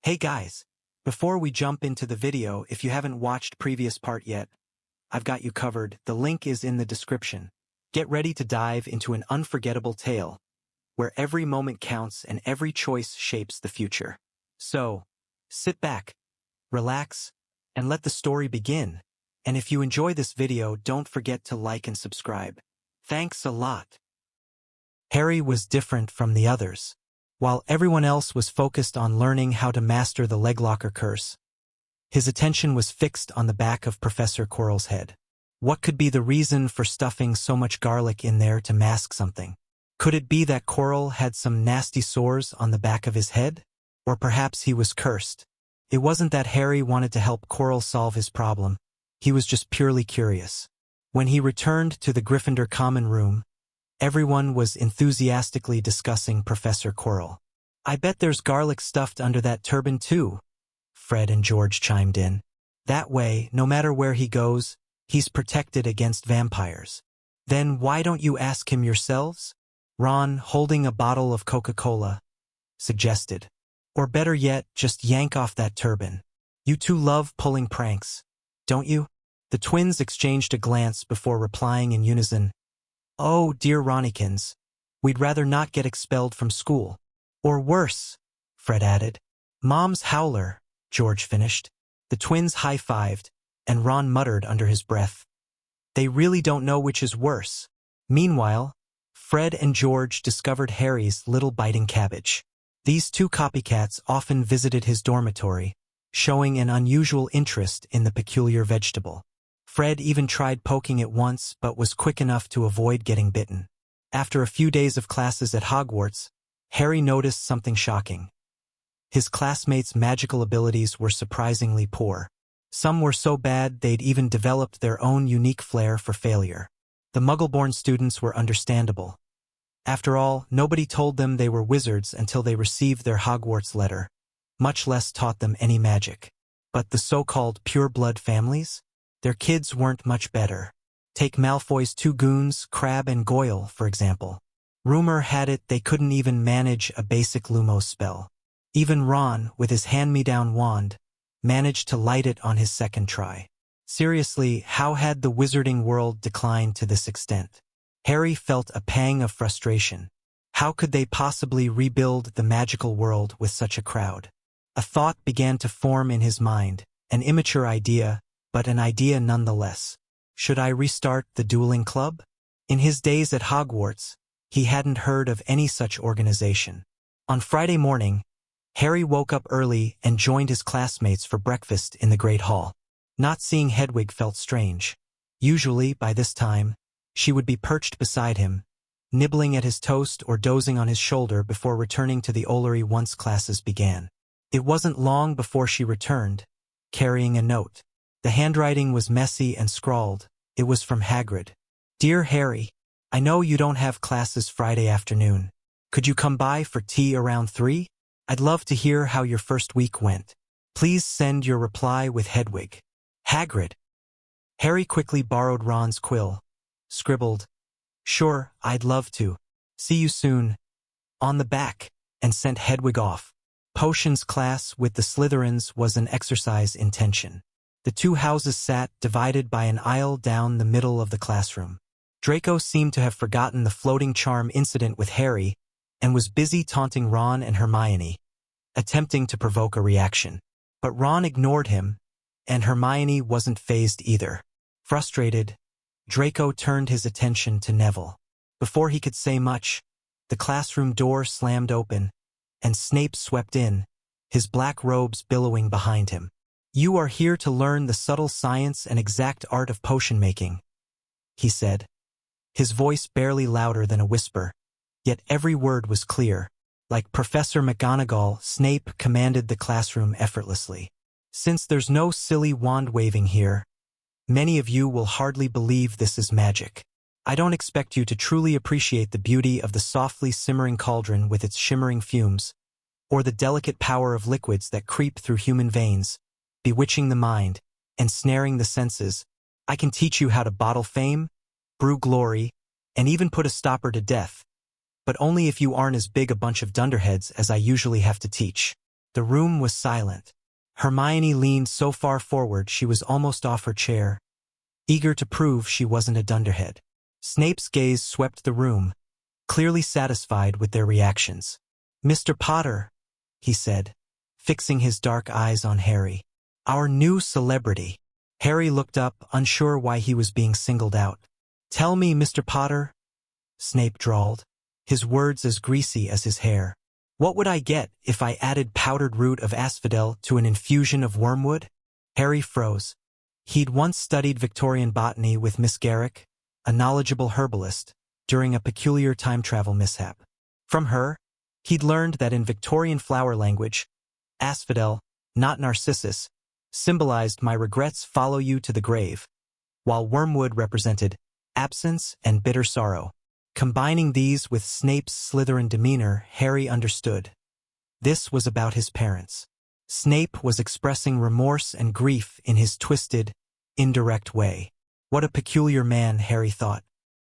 Hey guys, before we jump into the video, if you haven't watched previous part yet, I've got you covered. The link is in the description. Get ready to dive into an unforgettable tale, where every moment counts and every choice shapes the future. So, sit back, relax, and let the story begin. And if you enjoy this video, don't forget to like and subscribe. Thanks a lot. Harry was different from the others. While everyone else was focused on learning how to master the leglocker curse, his attention was fixed on the back of Professor Quirrell's head. What could be the reason for stuffing so much garlic in there to mask something? Could it be that Quirrell had some nasty sores on the back of his head? Or perhaps he was cursed. It wasn't that Harry wanted to help Quirrell solve his problem. He was just purely curious. When he returned to the Gryffindor common room, everyone was enthusiastically discussing Professor Quirrell. "I bet there's garlic stuffed under that turban too," Fred and George chimed in. "That way, no matter where he goes, he's protected against vampires." "Then why don't you ask him yourselves?" Ron, holding a bottle of Coca-Cola, suggested. "Or better yet, just yank off that turban. You two love pulling pranks, don't you?" The twins exchanged a glance before replying in unison. "Oh, dear Ronnikins, we'd rather not get expelled from school." "Or worse," Fred added. "Mom's howler," George finished. The twins high-fived, and Ron muttered under his breath, "They really don't know which is worse." Meanwhile, Fred and George discovered Harry's little biting cabbage. These two copycats often visited his dormitory, showing an unusual interest in the peculiar vegetable. Fred even tried poking it once but was quick enough to avoid getting bitten. After a few days of classes at Hogwarts, Harry noticed something shocking. His classmates' magical abilities were surprisingly poor. Some were so bad they'd even developed their own unique flair for failure. The Muggle-born students were understandable. After all, nobody told them they were wizards until they received their Hogwarts letter, much less taught them any magic. But the so-called pure-blood families? Their kids weren't much better. Take Malfoy's two goons, Crabbe and Goyle, for example. Rumor had it they couldn't even manage a basic Lumos spell. Even Ron, with his hand-me-down wand, managed to light it on his second try. Seriously, how had the wizarding world declined to this extent? Harry felt a pang of frustration. How could they possibly rebuild the magical world with such a crowd? A thought began to form in his mind, an immature idea, but an idea nonetheless. Should I restart the dueling club? In his days at Hogwarts, he hadn't heard of any such organization. On Friday morning, Harry woke up early and joined his classmates for breakfast in the Great Hall. Not seeing Hedwig felt strange. Usually, by this time, she would be perched beside him, nibbling at his toast or dozing on his shoulder before returning to the Ollery once classes began. It wasn't long before she returned, carrying a note. The handwriting was messy and scrawled. It was from Hagrid. "Dear Harry, I know you don't have classes Friday afternoon. Could you come by for tea around 3? I'd love to hear how your first week went. Please send your reply with Hedwig. Hagrid." Harry quickly borrowed Ron's quill, scribbled, "Sure, I'd love to. See you soon," on the back, and sent Hedwig off. Potions class with the Slytherins was an exercise in tension. The two houses sat divided by an aisle down the middle of the classroom. Draco seemed to have forgotten the floating charm incident with Harry and was busy taunting Ron and Hermione, attempting to provoke a reaction. But Ron ignored him, and Hermione wasn't fazed either. Frustrated, Draco turned his attention to Neville. Before he could say much, the classroom door slammed open, and Snape swept in, his black robes billowing behind him. "You are here to learn the subtle science and exact art of potion making," he said, his voice barely louder than a whisper, yet every word was clear. Like Professor McGonagall, Snape commanded the classroom effortlessly. "Since there's no silly wand-waving here, many of you will hardly believe this is magic. I don't expect you to truly appreciate the beauty of the softly simmering cauldron with its shimmering fumes, or the delicate power of liquids that creep through human veins, bewitching the mind, and snaring the senses. I can teach you how to bottle fame, brew glory, and even put a stopper to death, but only if you aren't as big a bunch of dunderheads as I usually have to teach." The room was silent. Hermione leaned so far forward she was almost off her chair, eager to prove she wasn't a dunderhead. Snape's gaze swept the room, clearly satisfied with their reactions. "Mr. Potter," he said, fixing his dark eyes on Harry. "Our new celebrity." Harry looked up, unsure why he was being singled out. "Tell me, Mr. Potter," Snape drawled, his words as greasy as his hair. "What would I get if I added powdered root of asphodel to an infusion of wormwood?" Harry froze. He'd once studied Victorian botany with Miss Garrick, a knowledgeable herbalist, during a peculiar time travel mishap. From her, he'd learned that in Victorian flower language, asphodel, not narcissus, symbolized "my regrets follow you to the grave," while wormwood represented absence and bitter sorrow. Combining these with Snape's Slytherin demeanor, Harry understood. This was about his parents. Snape was expressing remorse and grief in his twisted, indirect way. What a peculiar man, Harry thought.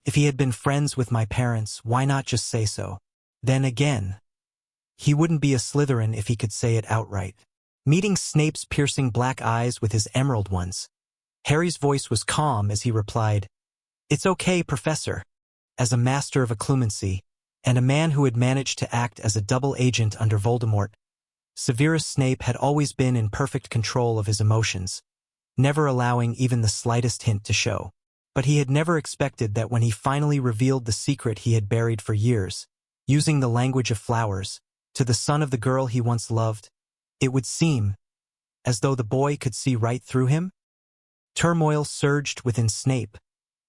If he had been friends with my parents, why not just say so? Then again, he wouldn't be a Slytherin if he could say it outright. Meeting Snape's piercing black eyes with his emerald ones, Harry's voice was calm as he replied, "It's okay, Professor." As a master of occlumency, and a man who had managed to act as a double agent under Voldemort, Severus Snape had always been in perfect control of his emotions, never allowing even the slightest hint to show. But he had never expected that when he finally revealed the secret he had buried for years, using the language of flowers, to the son of the girl he once loved, it would seem as though the boy could see right through him. Turmoil surged within Snape,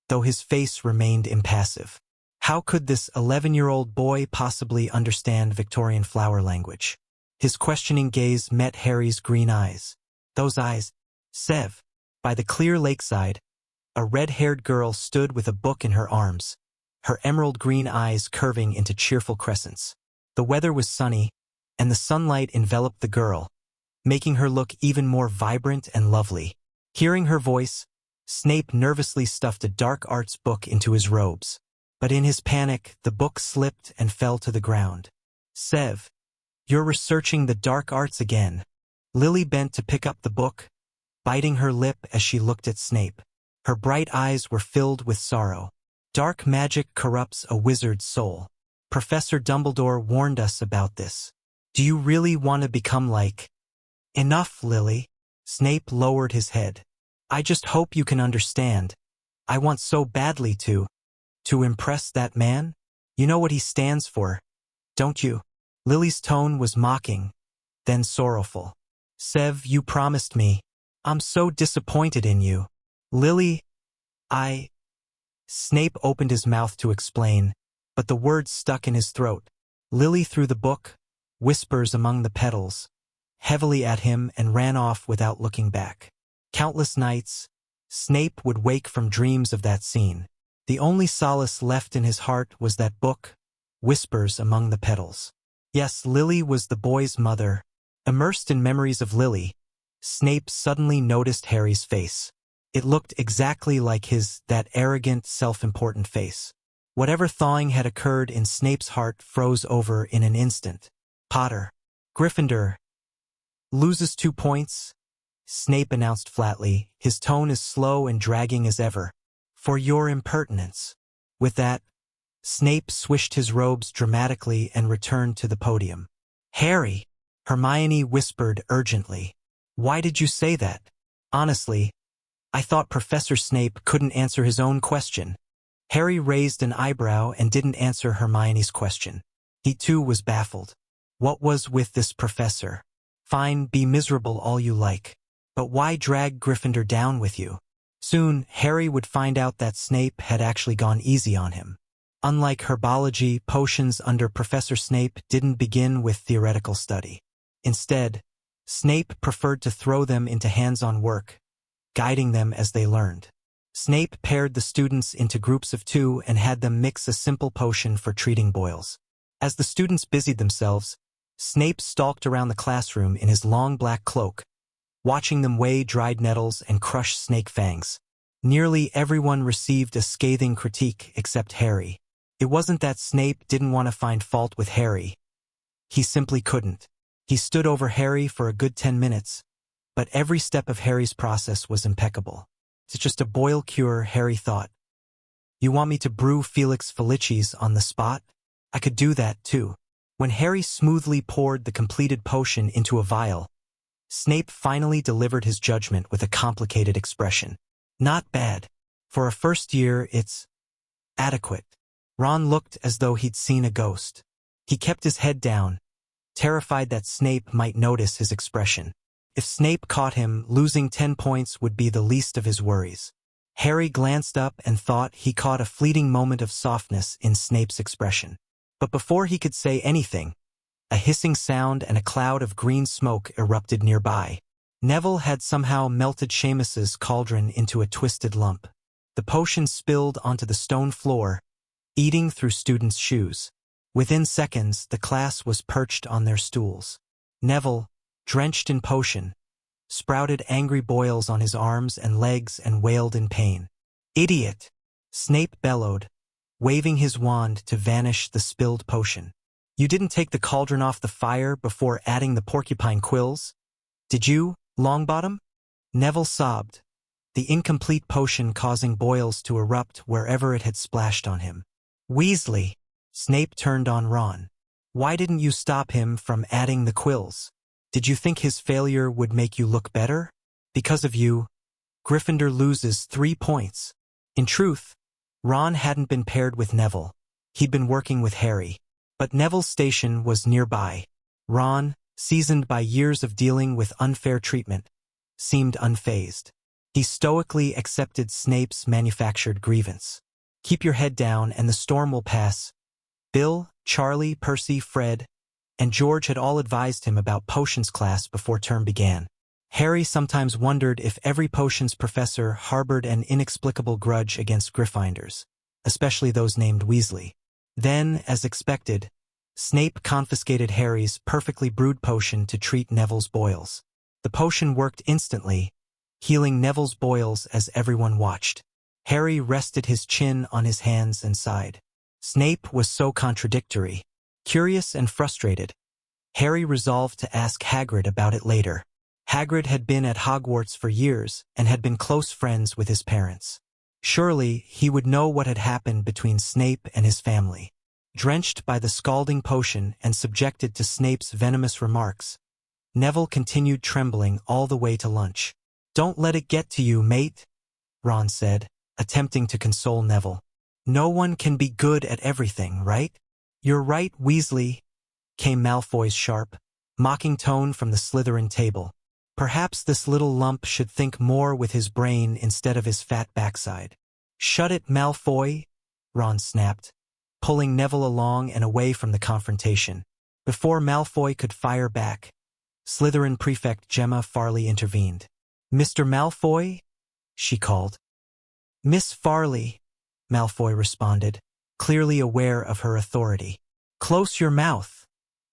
though his face remained impassive. How could this 11-year-old boy possibly understand Victorian flower language? His questioning gaze met Harry's green eyes. Those eyes, Sev. By the clear lakeside, a red-haired girl stood with a book in her arms, her emerald green eyes curving into cheerful crescents. The weather was sunny, and the sunlight enveloped the girl, making her look even more vibrant and lovely. Hearing her voice, Snape nervously stuffed a dark arts book into his robes. But in his panic, the book slipped and fell to the ground. "Sev, you're researching the dark arts again." Lily bent to pick up the book, biting her lip as she looked at Snape. Her bright eyes were filled with sorrow. "Dark magic corrupts a wizard's soul. Professor Dumbledore warned us about this. Do you really want to become like—" "Enough, Lily." Snape lowered his head. "I just hope you can understand. I want so badly to impress that man. You know what he stands for, don't you?" Lily's tone was mocking, then sorrowful. "Sev, you promised me. I'm so disappointed in you." "Lily, Snape opened his mouth to explain, but the words stuck in his throat. Lily threw the book, whispers among the petals, heavily at him and ran off without looking back. Countless nights, Snape would wake from dreams of that scene. The only solace left in his heart was that book, Whispers Among the Petals. Yes, Lily was the boy's mother. Immersed in memories of Lily, Snape suddenly noticed Harry's face. It looked exactly like his, that arrogant, self-important face. Whatever thawing had occurred in Snape's heart froze over in an instant. "Potter. Gryffindor. Loses 2 points," Snape announced flatly, his tone as slow and dragging as ever. "For your impertinence." With that, Snape swished his robes dramatically and returned to the podium. "Harry," Hermione whispered urgently. "Why did you say that? Honestly, I thought Professor Snape couldn't answer his own question." Harry raised an eyebrow and didn't answer Hermione's question. He too was baffled. What was with this professor? Fine, be miserable all you like. But why drag Gryffindor down with you? Soon, Harry would find out that Snape had actually gone easy on him. Unlike herbology, potions under Professor Snape didn't begin with theoretical study. Instead, Snape preferred to throw them into hands-on work, guiding them as they learned. Snape paired the students into groups of 2 and had them mix a simple potion for treating boils. As the students busied themselves, Snape stalked around the classroom in his long black cloak, watching them weigh dried nettles and crush snake fangs. Nearly everyone received a scathing critique except Harry. It wasn't that Snape didn't want to find fault with Harry. He simply couldn't. He stood over Harry for a good 10 minutes, but every step of Harry's process was impeccable. It's just a boil cure, Harry thought. You want me to brew Felix Felicis on the spot? I could do that, too. When Harry smoothly poured the completed potion into a vial, Snape finally delivered his judgment with a complicated expression. Not bad. For a first year, it's adequate. Ron looked as though he'd seen a ghost. He kept his head down, terrified that Snape might notice his expression. If Snape caught him, losing 10 points would be the least of his worries. Harry glanced up and thought he caught a fleeting moment of softness in Snape's expression. But before he could say anything, a hissing sound and a cloud of green smoke erupted nearby. Neville had somehow melted Seamus's cauldron into a twisted lump. The potion spilled onto the stone floor, eating through students' shoes. Within seconds, the class was perched on their stools. Neville, drenched in potion, sprouted angry boils on his arms and legs and wailed in pain. "Idiot!" Snape bellowed, waving his wand to vanish the spilled potion. "You didn't take the cauldron off the fire before adding the porcupine quills? Did you, Longbottom?" Neville sobbed, the incomplete potion causing boils to erupt wherever it had splashed on him. "Weasley!" Snape turned on Ron. "Why didn't you stop him from adding the quills? Did you think his failure would make you look better? Because of you, Gryffindor loses 3 points." In truth, Ron hadn't been paired with Neville. He'd been working with Harry. But Neville's station was nearby. Ron, seasoned by years of dealing with unfair treatment, seemed unfazed. He stoically accepted Snape's manufactured grievance. "Keep your head down and the storm will pass." Bill, Charlie, Percy, Fred, and George had all advised him about potions class before term began. Harry sometimes wondered if every potions professor harbored an inexplicable grudge against Gryffindors, especially those named Weasley. Then, as expected, Snape confiscated Harry's perfectly brewed potion to treat Neville's boils. The potion worked instantly, healing Neville's boils as everyone watched. Harry rested his chin on his hands and sighed. Snape was so contradictory. Curious and frustrated, Harry resolved to ask Hagrid about it later. Hagrid had been at Hogwarts for years and had been close friends with his parents. Surely he would know what had happened between Snape and his family. Drenched by the scalding potion and subjected to Snape's venomous remarks, Neville continued trembling all the way to lunch. "Don't let it get to you, mate," Ron said, attempting to console Neville. "No one can be good at everything, right?" "You're right, Weasley," came Malfoy's sharp, mocking tone from the Slytherin table. "Perhaps this little lump should think more with his brain instead of his fat backside." "Shut it, Malfoy," Ron snapped, pulling Neville along and away from the confrontation. Before Malfoy could fire back, Slytherin prefect Gemma Farley intervened. "Mr. Malfoy?" she called. "Miss Farley," Malfoy responded, clearly aware of her authority. "Close your mouth,"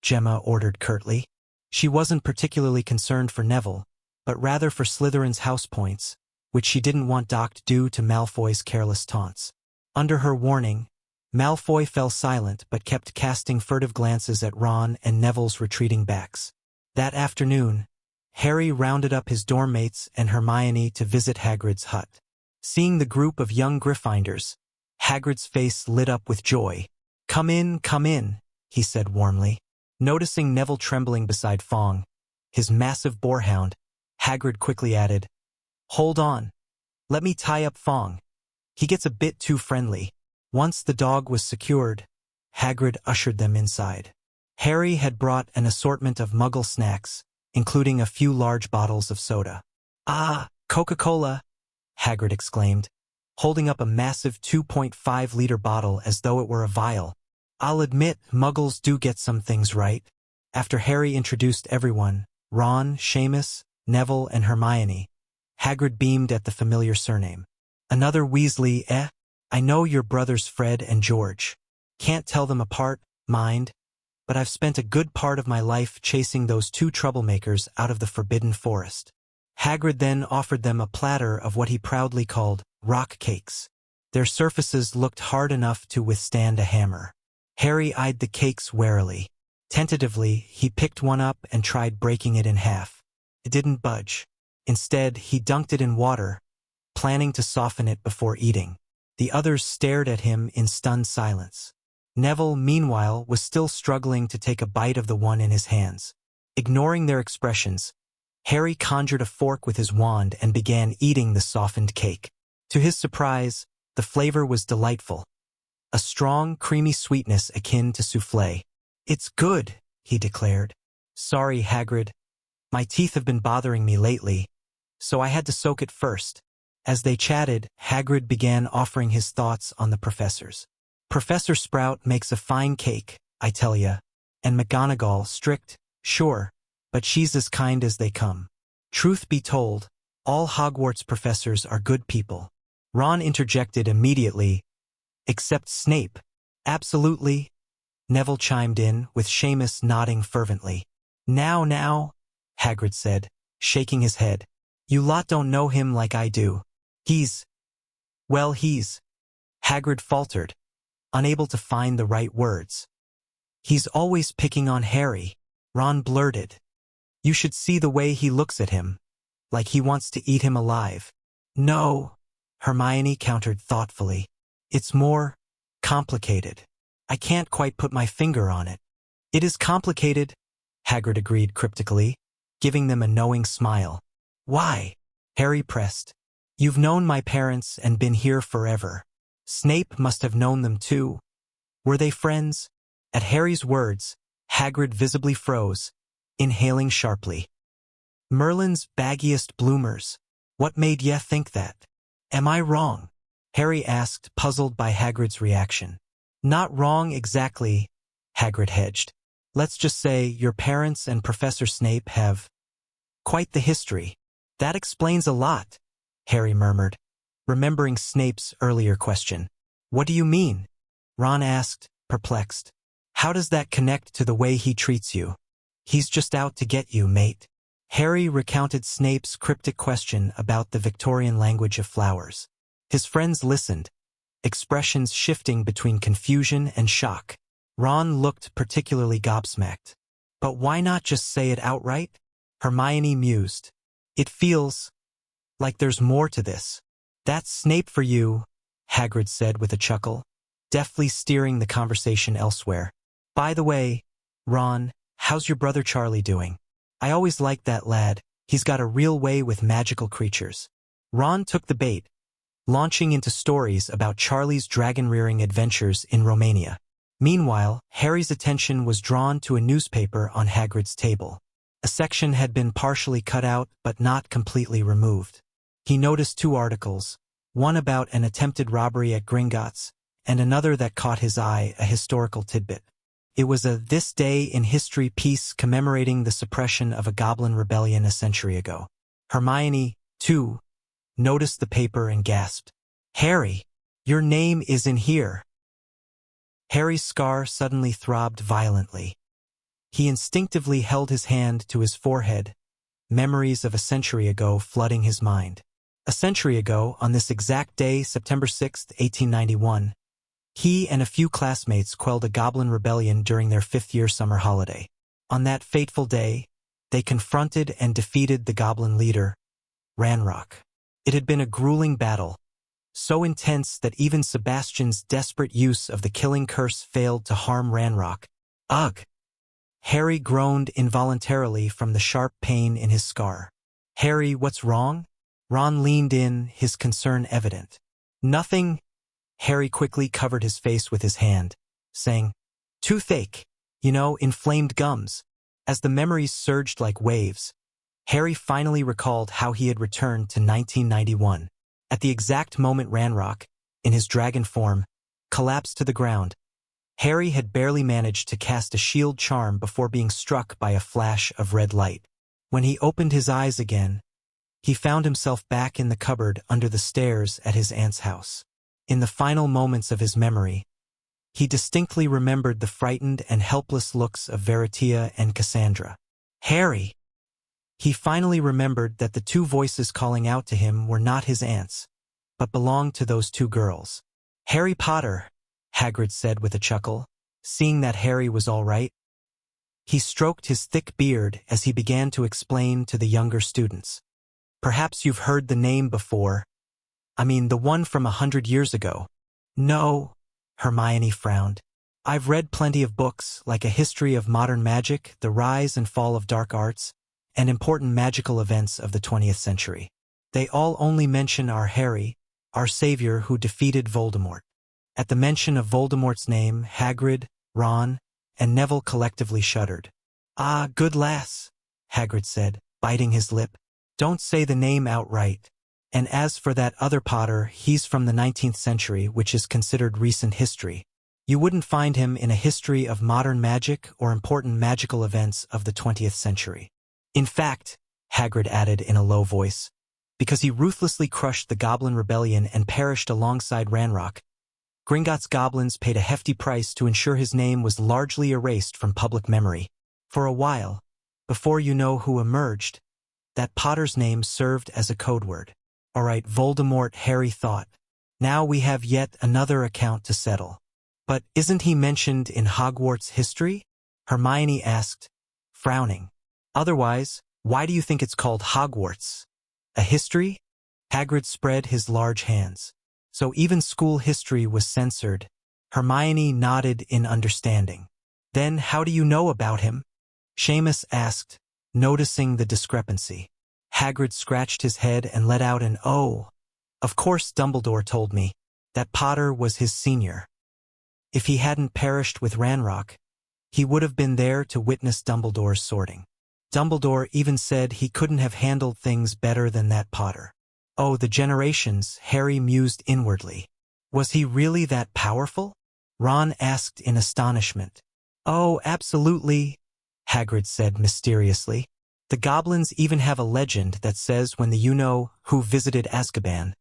Gemma ordered curtly. She wasn't particularly concerned for Neville, but rather for Slytherin's house points, which she didn't want docked due to Malfoy's careless taunts. Under her warning, Malfoy fell silent but kept casting furtive glances at Ron and Neville's retreating backs. That afternoon, Harry rounded up his dorm mates and Hermione to visit Hagrid's hut. Seeing the group of young Gryffindors, Hagrid's face lit up with joy. Come in," he said warmly. Noticing Neville trembling beside Fong, his massive boarhound, Hagrid quickly added, "Hold on. Let me tie up Fong. He gets a bit too friendly." Once the dog was secured, Hagrid ushered them inside. Harry had brought an assortment of Muggle snacks, including a few large bottles of soda. "Ah, Coca-Cola," Hagrid exclaimed, holding up a massive 2.5-liter bottle as though it were a vial. "I'll admit, Muggles do get some things right." After Harry introduced everyone, Ron, Seamus, Neville, and Hermione, Hagrid beamed at the familiar surname. "Another Weasley, eh? I know your brothers Fred and George. Can't tell them apart, mind, but I've spent a good part of my life chasing those 2 troublemakers out of the Forbidden Forest." Hagrid then offered them a platter of what he proudly called rock cakes. Their surfaces looked hard enough to withstand a hammer. Harry eyed the cakes warily. Tentatively, he picked one up and tried breaking it in half. It didn't budge. Instead, he dunked it in water, planning to soften it before eating. The others stared at him in stunned silence. Neville, meanwhile, was still struggling to take a bite of the one in his hands. Ignoring their expressions, Harry conjured a fork with his wand and began eating the softened cake. To his surprise, the flavor was delightful. A strong, creamy sweetness akin to soufflé. "It's good," he declared. "Sorry, Hagrid. My teeth have been bothering me lately, so I had to soak it first." As they chatted, Hagrid began offering his thoughts on the professors. "Professor Sprout makes a fine cake, I tell ya. And McGonagall, strict, sure, but she's as kind as they come. Truth be told, all Hogwarts professors are good people." Ron interjected immediately, "Except Snape." "Absolutely," Neville chimed in, with Seamus nodding fervently. Now, Hagrid said, shaking his head. "You lot don't know him like I do. He's... Hagrid faltered, unable to find the right words. "He's always picking on Harry," Ron blurted. "You should see the way he looks at him, like he wants to eat him alive." "No," Hermione countered thoughtfully. "It's more complicated. I can't quite put my finger on it." "It is complicated," Hagrid agreed cryptically, giving them a knowing smile. "Why?" Harry pressed. "You've known my parents and been here forever. Snape must have known them too. Were they friends?" At Harry's words, Hagrid visibly froze, inhaling sharply. "Merlin's baggiest bloomers. What made ye think that?" "Am I wrong?" Harry asked, puzzled by Hagrid's reaction. "Not wrong exactly," Hagrid hedged. "Let's just say your parents and Professor Snape have quite the history." "That explains a lot," Harry murmured, remembering Snape's earlier question. "What do you mean?" Ron asked, perplexed. "How does that connect to the way he treats you?" "He's just out to get you, mate." Harry recounted Snape's cryptic question about the Victorian language of flowers. His friends listened, expressions shifting between confusion and shock. Ron looked particularly gobsmacked. "But why not just say it outright?" Hermione mused. "It feels like there's more to this." "That's Snape for you," Hagrid said with a chuckle, deftly steering the conversation elsewhere. "By the way, Ron, how's your brother Charlie doing? I always liked that lad. He's got a real way with magical creatures." Ron took the bait, launching into stories about Charlie's dragon-rearing adventures in Romania. Meanwhile, Harry's attention was drawn to a newspaper on Hagrid's table. A section had been partially cut out but not completely removed. He noticed two articles, one about an attempted robbery at Gringotts, and another that caught his eye, a historical tidbit. It was a This Day in History piece commemorating the suppression of a goblin rebellion a century ago. Hermione, too, noticed the paper and gasped. "Harry, your name is in here." Harry's scar suddenly throbbed violently. He instinctively held his hand to his forehead, memories of a century ago flooding his mind. A century ago, on this exact day, September 6, 1891, he and a few classmates quelled a goblin rebellion during their fifth-year summer holiday. On that fateful day, they confronted and defeated the goblin leader, Ranrock. It had been a grueling battle, so intense that even Sebastian's desperate use of the killing curse failed to harm Ranrock. "Ugh!" Harry groaned involuntarily from the sharp pain in his scar. "Harry, what's wrong?" Ron leaned in, his concern evident. "Nothing." Harry quickly covered his face with his hand, saying, "Toothache, inflamed gums." As the memories surged like waves, Harry finally recalled how he had returned to 1991. At the exact moment Ranrock, in his dragon form, collapsed to the ground, Harry had barely managed to cast a shield charm before being struck by a flash of red light. When he opened his eyes again, he found himself back in the cupboard under the stairs at his aunt's house. In the final moments of his memory, he distinctly remembered the frightened and helpless looks of Veritia and Cassandra. Harry! He finally remembered that the two voices calling out to him were not his aunts, but belonged to those two girls. "Harry Potter," Hagrid said with a chuckle, seeing that Harry was all right. He stroked his thick beard as he began to explain to the younger students. Perhaps you've heard the name before. I mean, the one from 100 years ago. No, Hermione frowned. I've read plenty of books, like A History of Modern Magic, The Rise and Fall of Dark Arts, and important magical events of the 20th century. They all only mention our Harry, our savior who defeated Voldemort. At the mention of Voldemort's name, Hagrid, Ron, and Neville collectively shuddered. Ah, good lass, Hagrid said, biting his lip. Don't say the name outright. And as for that other Potter, he's from the 19th century, which is considered recent history. You wouldn't find him in a history of modern magic or important magical events of the 20th century. In fact, Hagrid added in a low voice, because he ruthlessly crushed the Goblin Rebellion and perished alongside Ranrock, Gringotts goblins paid a hefty price to ensure his name was largely erased from public memory. For a while, before you know who emerged, that Potter's name served as a code word. All right, Voldemort, Harry thought. Now we have yet another account to settle. But isn't he mentioned in Hogwarts history? Hermione asked, frowning. Otherwise, why do you think it's called Hogwarts? A history? Hagrid spread his large hands. So even school history was censored. Hermione nodded in understanding. Then how do you know about him? Seamus asked, noticing the discrepancy. Hagrid scratched his head and let out an "oh." Of course Dumbledore told me that Potter was his senior. If he hadn't perished with Ranrock, he would have been there to witness Dumbledore's sorting. Dumbledore even said he couldn't have handled things better than that Potter. Oh, the generations, Harry mused inwardly. Was he really that powerful? Ron asked in astonishment. Oh, absolutely, Hagrid said mysteriously. The goblins even have a legend that says when the you-know-who visited Azkaban,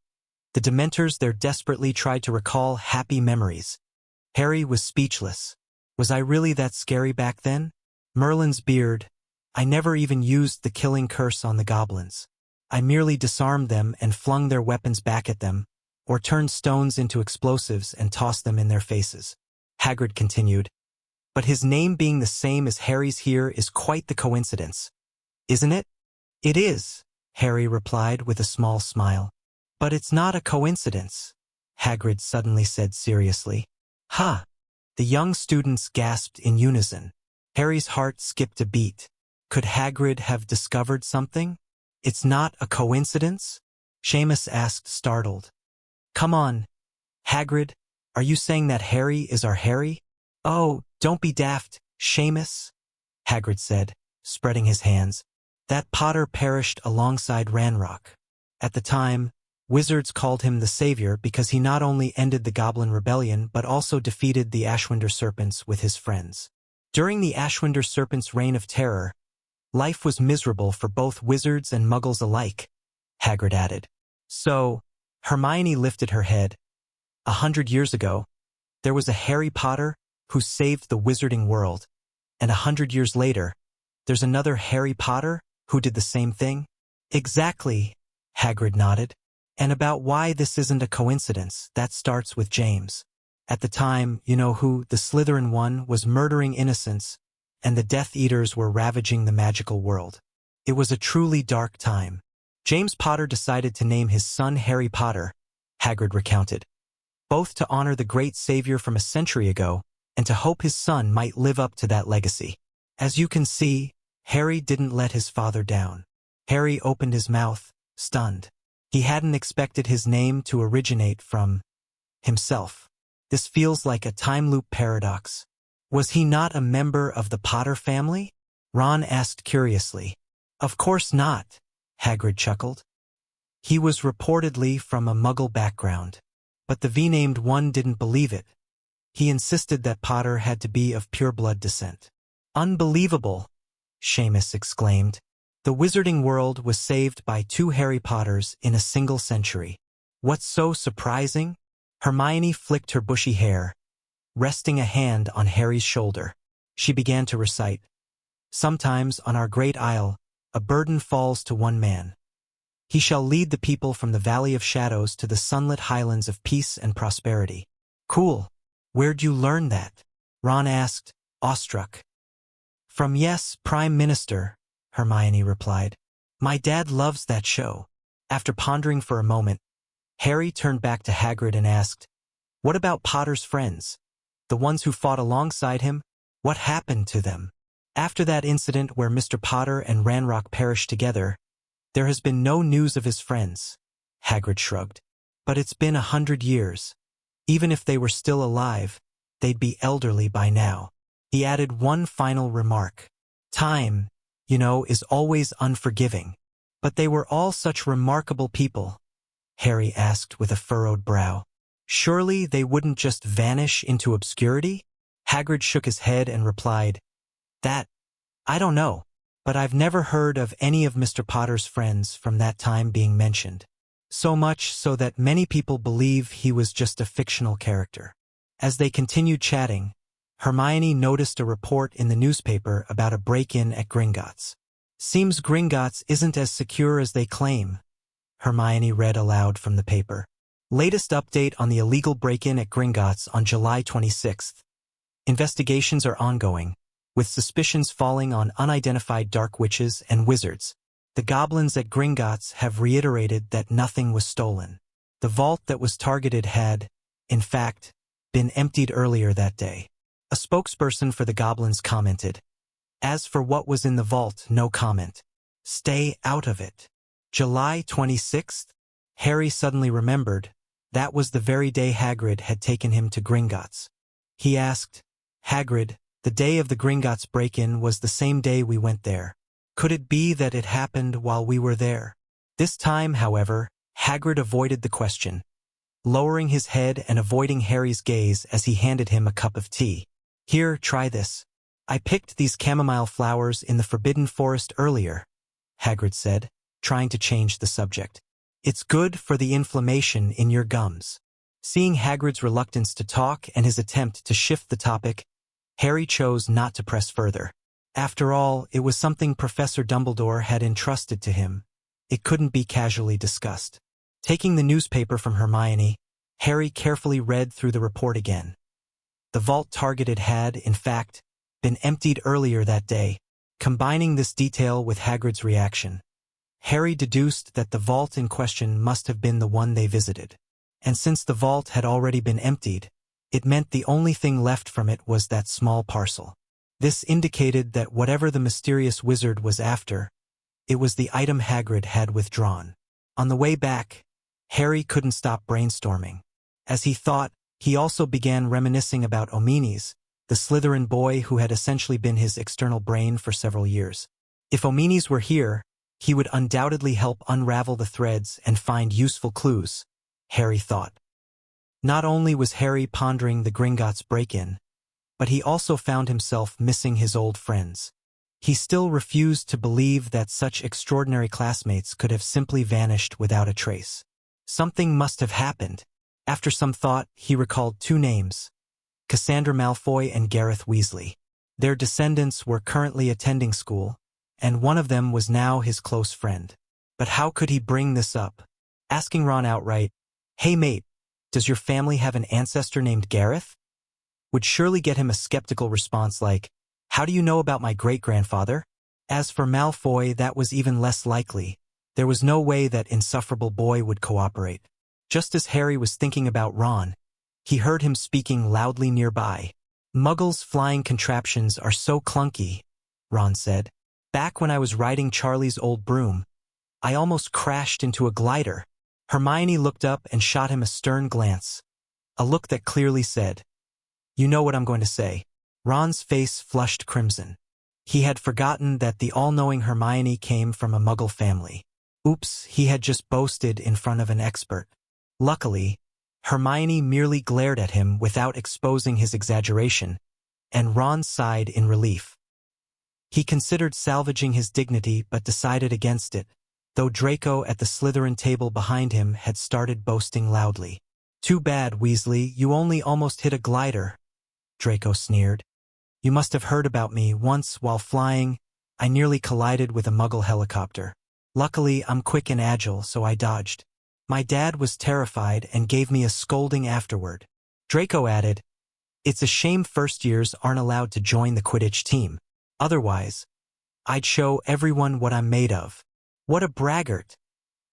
the Dementors there desperately tried to recall happy memories. Harry was speechless. Was I really that scary back then? Merlin's beard. I never even used the killing curse on the goblins. I merely disarmed them and flung their weapons back at them, or turned stones into explosives and tossed them in their faces. Hagrid continued. But his name being the same as Harry's here is quite the coincidence. Isn't it? It is, Harry replied with a small smile. But it's not a coincidence, Hagrid suddenly said seriously. Ha! The young students gasped in unison. Harry's heart skipped a beat. Could Hagrid have discovered something? It's not a coincidence? Seamus asked, startled. Come on, Hagrid, are you saying that Harry is our Harry? Oh, don't be daft, Seamus, Hagrid said, spreading his hands. That Potter perished alongside Ranrock. At the time, wizards called him the Savior because he not only ended the Goblin Rebellion but also defeated the Ashwinder Serpents with his friends. During the Ashwinder Serpents' reign of terror, life was miserable for both wizards and muggles alike, Hagrid added. So, Hermione lifted her head. 100 years ago, there was a Harry Potter who saved the wizarding world, and 100 years later, there's another Harry Potter who did the same thing? Exactly, Hagrid nodded. And about why this isn't a coincidence, that starts with James. At the time, you-know-who, the Slytherin one, was murdering innocents, and the Death Eaters were ravaging the magical world. It was a truly dark time. James Potter decided to name his son Harry Potter, Hagrid recounted, both to honor the great savior from a century ago and to hope his son might live up to that legacy. As you can see, Harry didn't let his father down. Harry opened his mouth, stunned. He hadn't expected his name to originate from himself. This feels like a time loop paradox. Was he not a member of the Potter family? Ron asked curiously. Of course not, Hagrid chuckled. He was reportedly from a Muggle background, but the V-named one didn't believe it. He insisted that Potter had to be of pure-blood descent. Unbelievable, Seamus exclaimed. The wizarding world was saved by 2 Harry Potters in a single century. What's so surprising? Hermione flicked her bushy hair, resting a hand on Harry's shoulder. She began to recite. Sometimes on our great isle, a burden falls to one man. He shall lead the people from the Valley of Shadows to the sunlit highlands of peace and prosperity. Cool. Where'd you learn that? Ron asked, awestruck. From Yes, Prime Minister, Hermione replied. My dad loves that show. After pondering for a moment, Harry turned back to Hagrid and asked, what about Potter's friends? The ones who fought alongside him? What happened to them? After that incident where Mr. Potter and Ranrock perished together, there has been no news of his friends. Hagrid shrugged. But it's been 100 years. Even if they were still alive, they'd be elderly by now. He added one final remark. Time, you know, is always unforgiving. But they were all such remarkable people, Harry asked with a furrowed brow. Surely they wouldn't just vanish into obscurity? Hagrid shook his head and replied, That, I don't know, but I've never heard of any of Mr. Potter's friends from that time being mentioned. So much so that many people believe he was just a fictional character. As they continued chatting, Hermione noticed a report in the newspaper about a break-in at Gringotts. Seems Gringotts isn't as secure as they claim, Hermione read aloud from the paper. Latest update on the illegal break-in at Gringotts on July 26th. Investigations are ongoing, with suspicions falling on unidentified dark witches and wizards. The goblins at Gringotts have reiterated that nothing was stolen. The vault that was targeted had, in fact, been emptied earlier that day. A spokesperson for the goblins commented, As for what was in the vault, no comment. Stay out of it. July 26th? Harry suddenly remembered. That was the very day Hagrid had taken him to Gringotts. He asked, Hagrid, the day of the Gringotts break-in was the same day we went there. Could it be that it happened while we were there? This time, however, Hagrid avoided the question, lowering his head and avoiding Harry's gaze as he handed him a cup of tea. Here, try this. I picked these chamomile flowers in the Forbidden Forest earlier, Hagrid said, trying to change the subject. It's good for the inflammation in your gums. Seeing Hagrid's reluctance to talk and his attempt to shift the topic, Harry chose not to press further. After all, it was something Professor Dumbledore had entrusted to him. It couldn't be casually discussed. Taking the newspaper from Hermione, Harry carefully read through the report again. The vault targeted had, in fact, been emptied earlier that day. Combining this detail with Hagrid's reaction, Harry deduced that the vault in question must have been the one they visited. And since the vault had already been emptied, it meant the only thing left from it was that small parcel. This indicated that whatever the mysterious wizard was after, it was the item Hagrid had withdrawn. On the way back, Harry couldn't stop brainstorming. As he thought, he also began reminiscing about Omenes, the Slytherin boy who had essentially been his external brain for several years. If Omenes were here, he would undoubtedly help unravel the threads and find useful clues, Harry thought. Not only was Harry pondering the Gringotts break-in, but he also found himself missing his old friends. He still refused to believe that such extraordinary classmates could have simply vanished without a trace. Something must have happened. After some thought, he recalled two names, Cassandra Malfoy and Gareth Weasley. Their descendants were currently attending school, and one of them was now his close friend. But how could he bring this up? Asking Ron outright, Hey mate, does your family have an ancestor named Gareth? Would surely get him a skeptical response like, How do you know about my great-grandfather? As for Malfoy, that was even less likely. There was no way that insufferable boy would cooperate. Just as Harry was thinking about Ron, he heard him speaking loudly nearby. Muggles' flying contraptions are so clunky, Ron said. Back when I was riding Charlie's old broom, I almost crashed into a glider. Hermione looked up and shot him a stern glance, a look that clearly said, You know what I'm going to say. Ron's face flushed crimson. He had forgotten that the all-knowing Hermione came from a Muggle family. Oops, he had just boasted in front of an expert. Luckily, Hermione merely glared at him without exposing his exaggeration, and Ron sighed in relief. He considered salvaging his dignity but decided against it, though Draco at the Slytherin table behind him had started boasting loudly. Too bad, Weasley, you only almost hit a glider, Draco sneered. You must have heard about me. Once, while flying, I nearly collided with a Muggle helicopter. Luckily, I'm quick and agile, so I dodged. My dad was terrified and gave me a scolding afterward. Draco added, It's a shame first years aren't allowed to join the Quidditch team. Otherwise, I'd show everyone what I'm made of. What a braggart,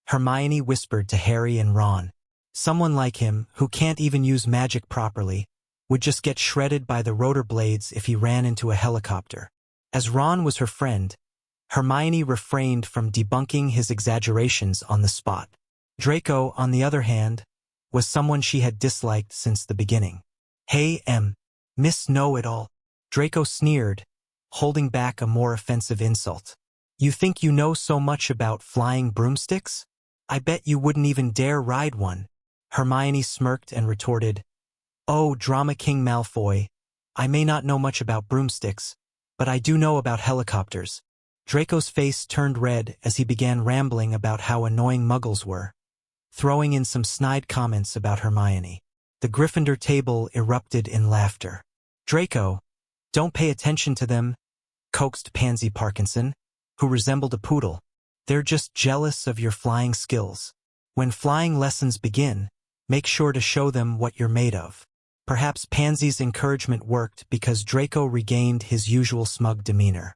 Hermione whispered to Harry and Ron. Someone like him, who can't even use magic properly, would just get shredded by the rotor blades if he ran into a helicopter. As Ron was her friend, Hermione refrained from debunking his exaggerations on the spot. Draco, on the other hand, was someone she had disliked since the beginning. "Hey, Miss Know-It-All," Draco sneered, holding back a more offensive insult. "You think you know so much about flying broomsticks? I bet you wouldn't even dare ride one." Hermione smirked and retorted, "Oh, Drama King Malfoy, I may not know much about broomsticks, but I do know about helicopters." Draco's face turned red as he began rambling about how annoying Muggles were, throwing in some snide comments about Hermione. The Gryffindor table erupted in laughter. "Draco, don't pay attention to them," coaxed Pansy Parkinson, who resembled a poodle. "They're just jealous of your flying skills. When flying lessons begin, make sure to show them what you're made of." Perhaps Pansy's encouragement worked because Draco regained his usual smug demeanor.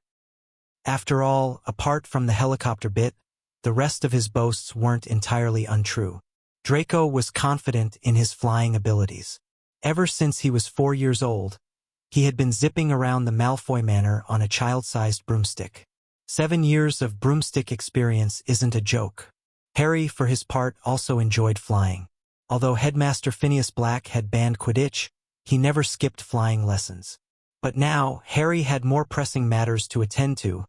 After all, apart from the helicopter bit, the rest of his boasts weren't entirely untrue. Draco was confident in his flying abilities. Ever since he was 4 years old, he had been zipping around the Malfoy Manor on a child-sized broomstick. 7 years of broomstick experience isn't a joke. Harry, for his part, also enjoyed flying. Although Headmaster Phineas Black had banned Quidditch, he never skipped flying lessons. But now, Harry had more pressing matters to attend to,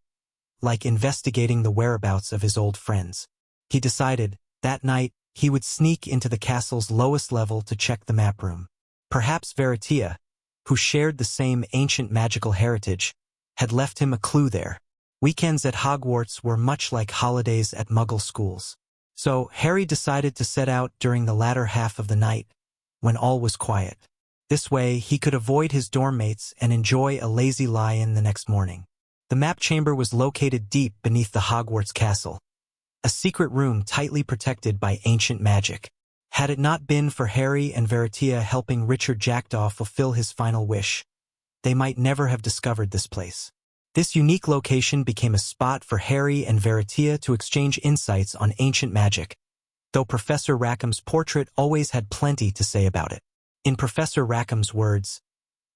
like investigating the whereabouts of his old friends. He decided, that night, he would sneak into the castle's lowest level to check the map room. Perhaps Veratia, who shared the same ancient magical heritage, had left him a clue there. Weekends at Hogwarts were much like holidays at Muggle schools. So Harry decided to set out during the latter half of the night, when all was quiet. This way, he could avoid his dorm mates and enjoy a lazy lie-in the next morning. The map chamber was located deep beneath the Hogwarts castle, a secret room tightly protected by ancient magic. Had it not been for Harry and Veratia helping Richard Jackdaw fulfill his final wish, they might never have discovered this place. This unique location became a spot for Harry and Veratia to exchange insights on ancient magic, though Professor Rackham's portrait always had plenty to say about it. In Professor Rackham's words,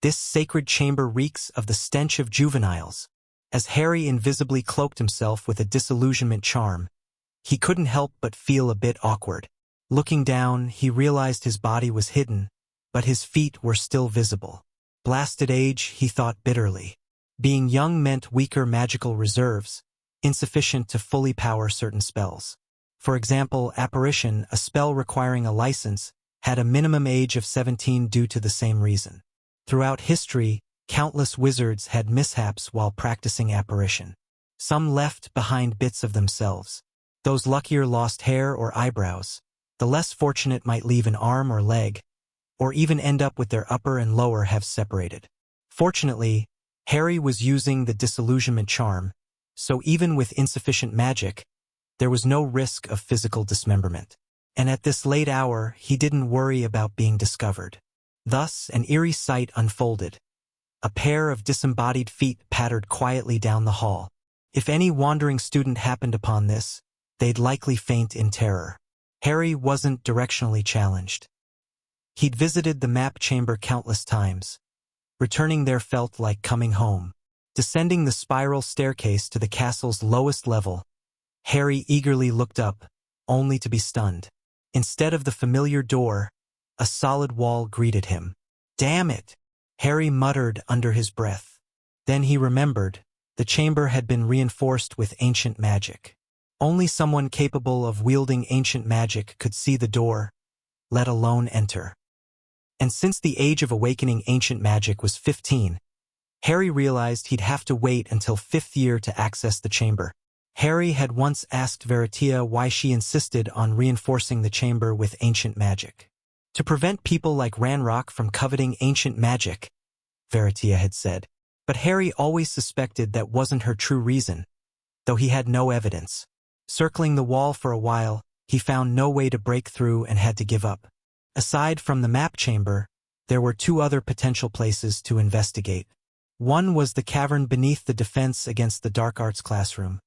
"This sacred chamber reeks of the stench of juveniles." As Harry invisibly cloaked himself with a disillusionment charm, he couldn't help but feel a bit awkward. Looking down, he realized his body was hidden, but his feet were still visible. Blasted age, he thought bitterly. Being young meant weaker magical reserves, insufficient to fully power certain spells. For example, Apparition, a spell requiring a license, had a minimum age of 17 due to the same reason. Throughout history, countless wizards had mishaps while practicing Apparition. Some left behind bits of themselves. Those luckier lost hair or eyebrows. The less fortunate might leave an arm or leg, or even end up with their upper and lower halves separated. Fortunately, Harry was using the disillusionment charm, so even with insufficient magic, there was no risk of physical dismemberment. And at this late hour, he didn't worry about being discovered. Thus, an eerie sight unfolded. A pair of disembodied feet pattered quietly down the hall. If any wandering student happened upon this, they'd likely faint in terror. Harry wasn't directionally challenged. He'd visited the map chamber countless times. Returning there felt like coming home. Descending the spiral staircase to the castle's lowest level, Harry eagerly looked up, only to be stunned. Instead of the familiar door, a solid wall greeted him. "Damn it!" Harry muttered under his breath. Then he remembered, the chamber had been reinforced with ancient magic. Only someone capable of wielding ancient magic could see the door, let alone enter. And since the age of awakening ancient magic was 15, Harry realized he'd have to wait until 5th year to access the chamber. Harry had once asked Veratia why she insisted on reinforcing the chamber with ancient magic. "To prevent people like Ranrock from coveting ancient magic," Veratia had said. But Harry always suspected that wasn't her true reason, though he had no evidence. Circling the wall for a while, he found no way to break through and had to give up. Aside from the map chamber, there were 2 other potential places to investigate. One was the cavern beneath the defense against the dark arts classroom.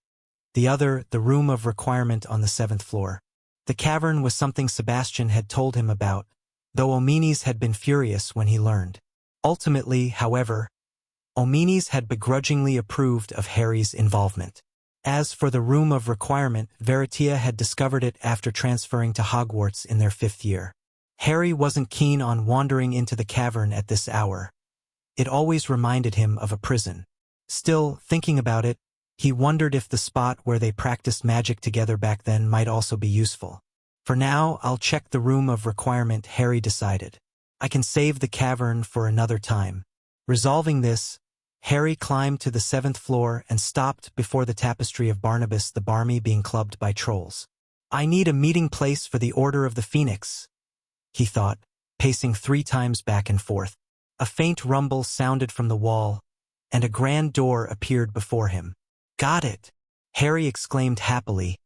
The other, the room of requirement on the 7th floor. The cavern was something Sebastian had told him about, though Omenes had been furious when he learned. Ultimately, however, Omenes had begrudgingly approved of Harry's involvement. As for the room of requirement, Veritia had discovered it after transferring to Hogwarts in their 5th year. Harry wasn't keen on wandering into the cavern at this hour. It always reminded him of a prison. Still, thinking about it, he wondered if the spot where they practiced magic together back then might also be useful. For now, I'll check the room of requirement, Harry decided. I can save the cavern for another time. Resolving this, Harry climbed to the 7th floor and stopped before the tapestry of Barnabas the Barmy being clubbed by trolls. I need a meeting place for the Order of the Phoenix, he thought, pacing 3 times back and forth. A faint rumble sounded from the wall, and a grand door appeared before him. Got it, Harry exclaimed happily,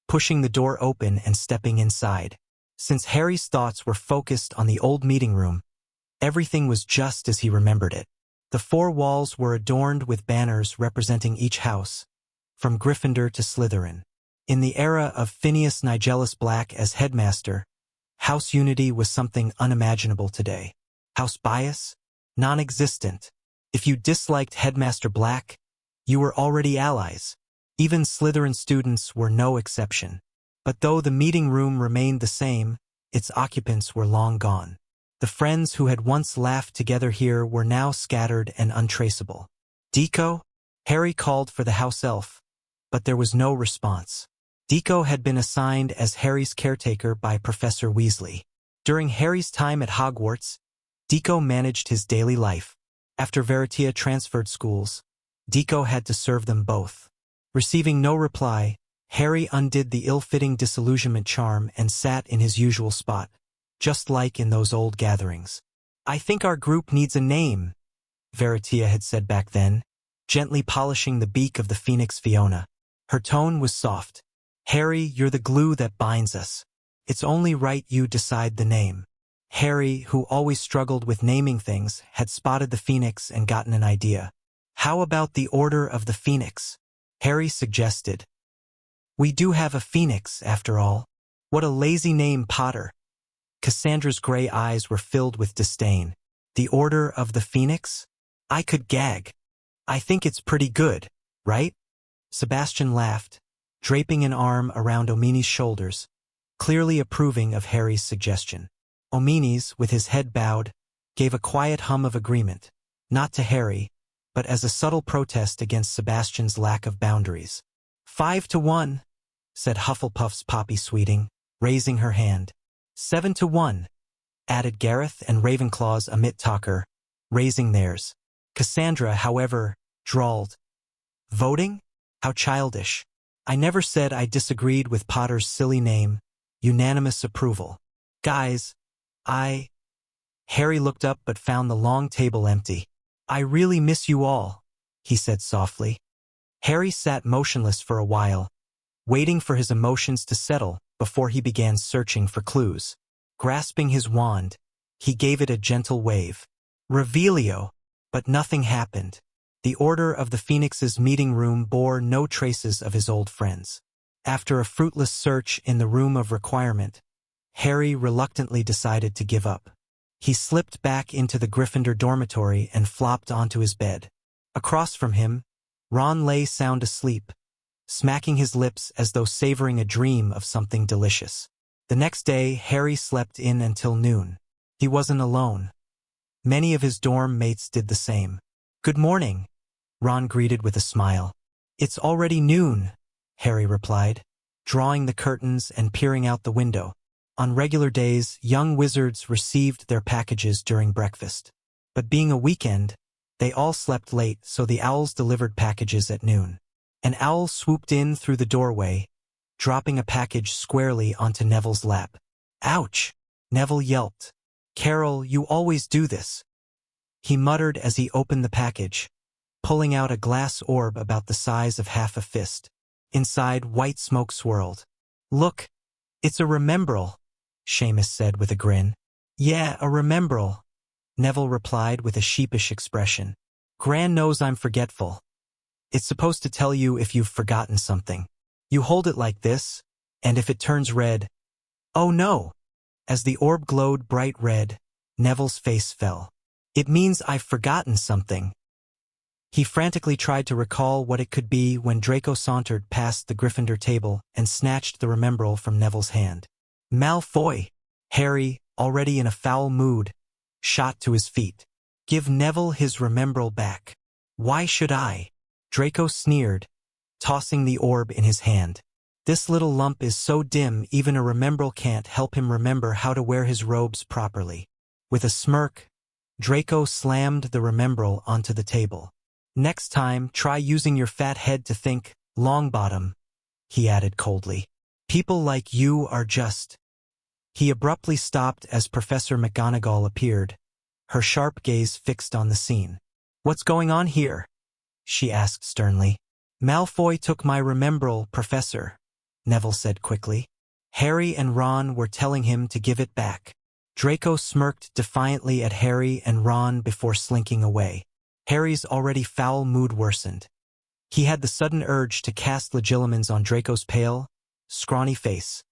pushing the door open and stepping inside. Since Harry's thoughts were focused on the old meeting room, everything was just as he remembered it. The 4 walls were adorned with banners representing each house, from Gryffindor to Slytherin. In the era of Phineas Nigellus Black as headmaster, House Unity was something unimaginable today. House bias? Non-existent. If you disliked Headmaster Black, you were already allies. Even Slytherin students were no exception. But though the meeting room remained the same, its occupants were long gone. The friends who had once laughed together here were now scattered and untraceable. Deco? Harry called for the house elf, but there was no response. Deco had been assigned as Harry's caretaker by Professor Weasley. During Harry's time at Hogwarts, Deco managed his daily life. After Veritia transferred schools, Deco had to serve them both. Receiving no reply, Harry undid the ill-fitting disillusionment charm and sat in his usual spot, just like in those old gatherings. I think our group needs a name, Veritia had said back then, gently polishing the beak of the Phoenix Fiona. Her tone was soft. Harry, you're the glue that binds us. It's only right you decide the name. Harry, who always struggled with naming things, had spotted the Phoenix and gotten an idea. How about the Order of the Phoenix? Harry suggested. We do have a phoenix, after all. What a lazy name, Potter. Cassandra's gray eyes were filled with disdain. The Order of the Phoenix? I could gag. I think it's pretty good, right? Sebastian laughed, draping an arm around Omenes' shoulders, clearly approving of Harry's suggestion. Omenes, with his head bowed, gave a quiet hum of agreement, not to Harry, but as a subtle protest against Sebastian's lack of boundaries. 5-1, said Hufflepuff's Poppy Sweeting, raising her hand. 7-1, added Gareth and Ravenclaw's Amit Talker, raising theirs. Cassandra, however, drawled. Voting? How childish. I never said I disagreed with Potter's silly name. Unanimous approval. Guys, Harry looked up but found the long table empty. I really miss you all, he said softly. Harry sat motionless for a while, waiting for his emotions to settle before he began searching for clues. Grasping his wand, he gave it a gentle wave. Revelio, but nothing happened. The Order of the Phoenix's meeting room bore no traces of his old friends. After a fruitless search in the room of requirement, Harry reluctantly decided to give up. He slipped back into the Gryffindor dormitory and flopped onto his bed. Across from him, Ron lay sound asleep, smacking his lips as though savoring a dream of something delicious. The next day, Harry slept in until noon. He wasn't alone. Many of his dorm mates did the same. Good morning, Ron greeted with a smile. It's already noon, Harry replied, drawing the curtains and peering out the window. On regular days, young wizards received their packages during breakfast. But being a weekend, they all slept late, so the owls delivered packages at noon. An owl swooped in through the doorway, dropping a package squarely onto Neville's lap. Ouch! Neville yelped. Carol, you always do this, he muttered as he opened the package, pulling out a glass orb about the size of half a fist. Inside, white smoke swirled. Look, it's a remembrall, Seamus said with a grin. Yeah, a remembrall, Neville replied with a sheepish expression. Gran knows I'm forgetful. It's supposed to tell you if you've forgotten something. You hold it like this, and if it turns red, oh no! As the orb glowed bright red, Neville's face fell. It means I've forgotten something. He frantically tried to recall what it could be when Draco sauntered past the Gryffindor table and snatched the remembrall from Neville's hand. Malfoy! Harry, already in a foul mood, shot to his feet. Give Neville his remembrall back. Why should I? Draco sneered, tossing the orb in his hand. This little lump is so dim even a remembrall can't help him remember how to wear his robes properly. With a smirk, Draco slammed the remembrall onto the table. Next time, try using your fat head to think, Longbottom, he added coldly. People like you are just... He abruptly stopped as Professor McGonagall appeared, her sharp gaze fixed on the scene. What's going on here? She asked sternly. Malfoy took my remembrall, Professor, Neville said quickly. Harry and Ron were telling him to give it back. Draco smirked defiantly at Harry and Ron before slinking away. Harry's already foul mood worsened. He had the sudden urge to cast Legilimens on Draco's pale, scrawny face.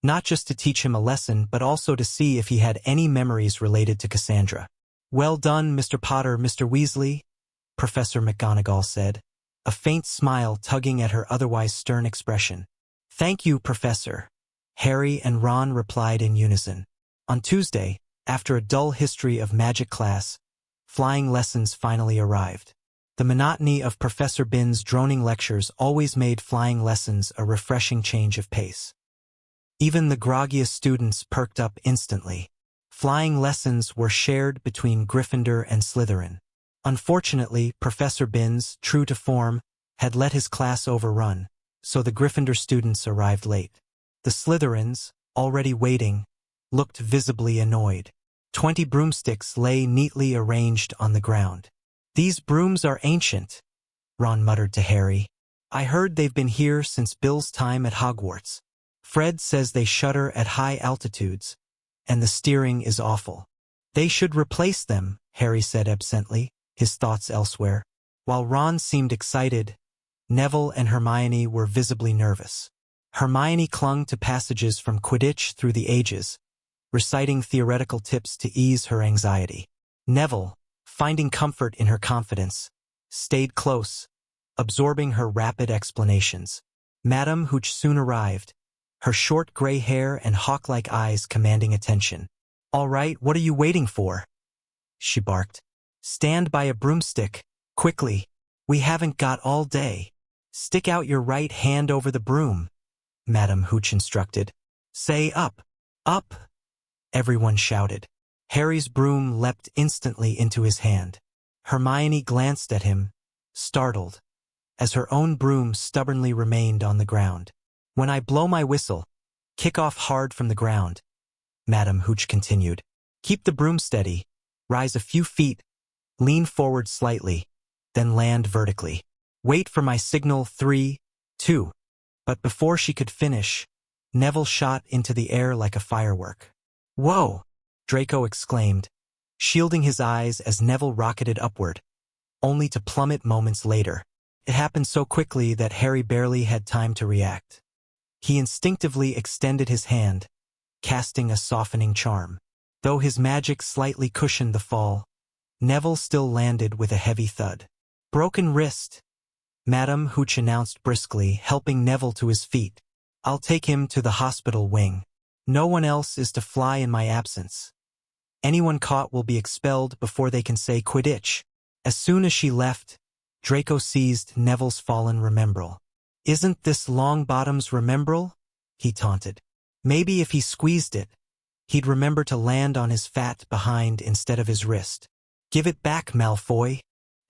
Not just to teach him a lesson, but also to see if he had any memories related to Cassandra. Well done, Mr. Potter, Mr. Weasley, Professor McGonagall said, a faint smile tugging at her otherwise stern expression. Thank you, Professor, Harry and Ron replied in unison. On Tuesday, after a dull history of magic class, flying lessons finally arrived. The monotony of Professor Binns' droning lectures always made flying lessons a refreshing change of pace. Even the groggiest students perked up instantly. Flying lessons were shared between Gryffindor and Slytherin. Unfortunately, Professor Binns, true to form, had let his class overrun, so the Gryffindor students arrived late. The Slytherins, already waiting, looked visibly annoyed. 20 broomsticks lay neatly arranged on the ground. These brooms are ancient, Ron muttered to Harry. I heard they've been here since Bill's time at Hogwarts. Fred says they shudder at high altitudes, and the steering is awful. They should replace them, Harry said absently, his thoughts elsewhere. While Ron seemed excited, Neville and Hermione were visibly nervous. Hermione clung to passages from Quidditch through the ages, reciting theoretical tips to ease her anxiety. Neville, finding comfort in her confidence, stayed close, absorbing her rapid explanations. Madame Hooch soon arrived, her short gray hair and hawk-like eyes commanding attention. All right, what are you waiting for? She barked. Stand by a broomstick, quickly. We haven't got all day. Stick out your right hand over the broom, Madame Hooch instructed. Say up, up, everyone shouted. Harry's broom leapt instantly into his hand. Hermione glanced at him, startled, as her own broom stubbornly remained on the ground. When I blow my whistle, kick off hard from the ground, Madame Hooch continued. Keep the broom steady, rise a few feet, lean forward slightly, then land vertically. Wait for my signal 3, 2. But before she could finish, Neville shot into the air like a firework. Whoa! Draco exclaimed, shielding his eyes as Neville rocketed upward, only to plummet moments later. It happened so quickly that Harry barely had time to react. He instinctively extended his hand, casting a softening charm. Though his magic slightly cushioned the fall, Neville still landed with a heavy thud. Broken wrist, Madame Hooch announced briskly, helping Neville to his feet. I'll take him to the hospital wing. No one else is to fly in my absence. Anyone caught will be expelled before they can say Quidditch. As soon as she left, Draco seized Neville's fallen remembrall. Isn't this Longbottom's remembrall? He taunted. Maybe if he squeezed it, he'd remember to land on his fat behind instead of his wrist. Give it back, Malfoy,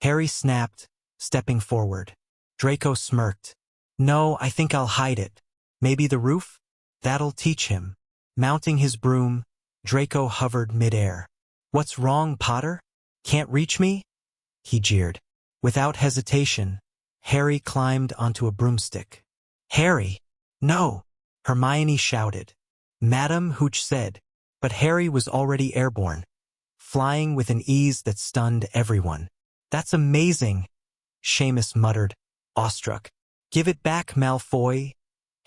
Harry snapped, stepping forward. Draco smirked. No, I think I'll hide it. Maybe the roof? That'll teach him. Mounting his broom, Draco hovered mid-air. What's wrong, Potter? Can't reach me? He jeered. Without hesitation, Harry climbed onto a broomstick. Harry! No! Hermione shouted. Madame Hooch said, but Harry was already airborne, flying with an ease that stunned everyone. That's amazing, Seamus muttered, awestruck. Give it back, Malfoy,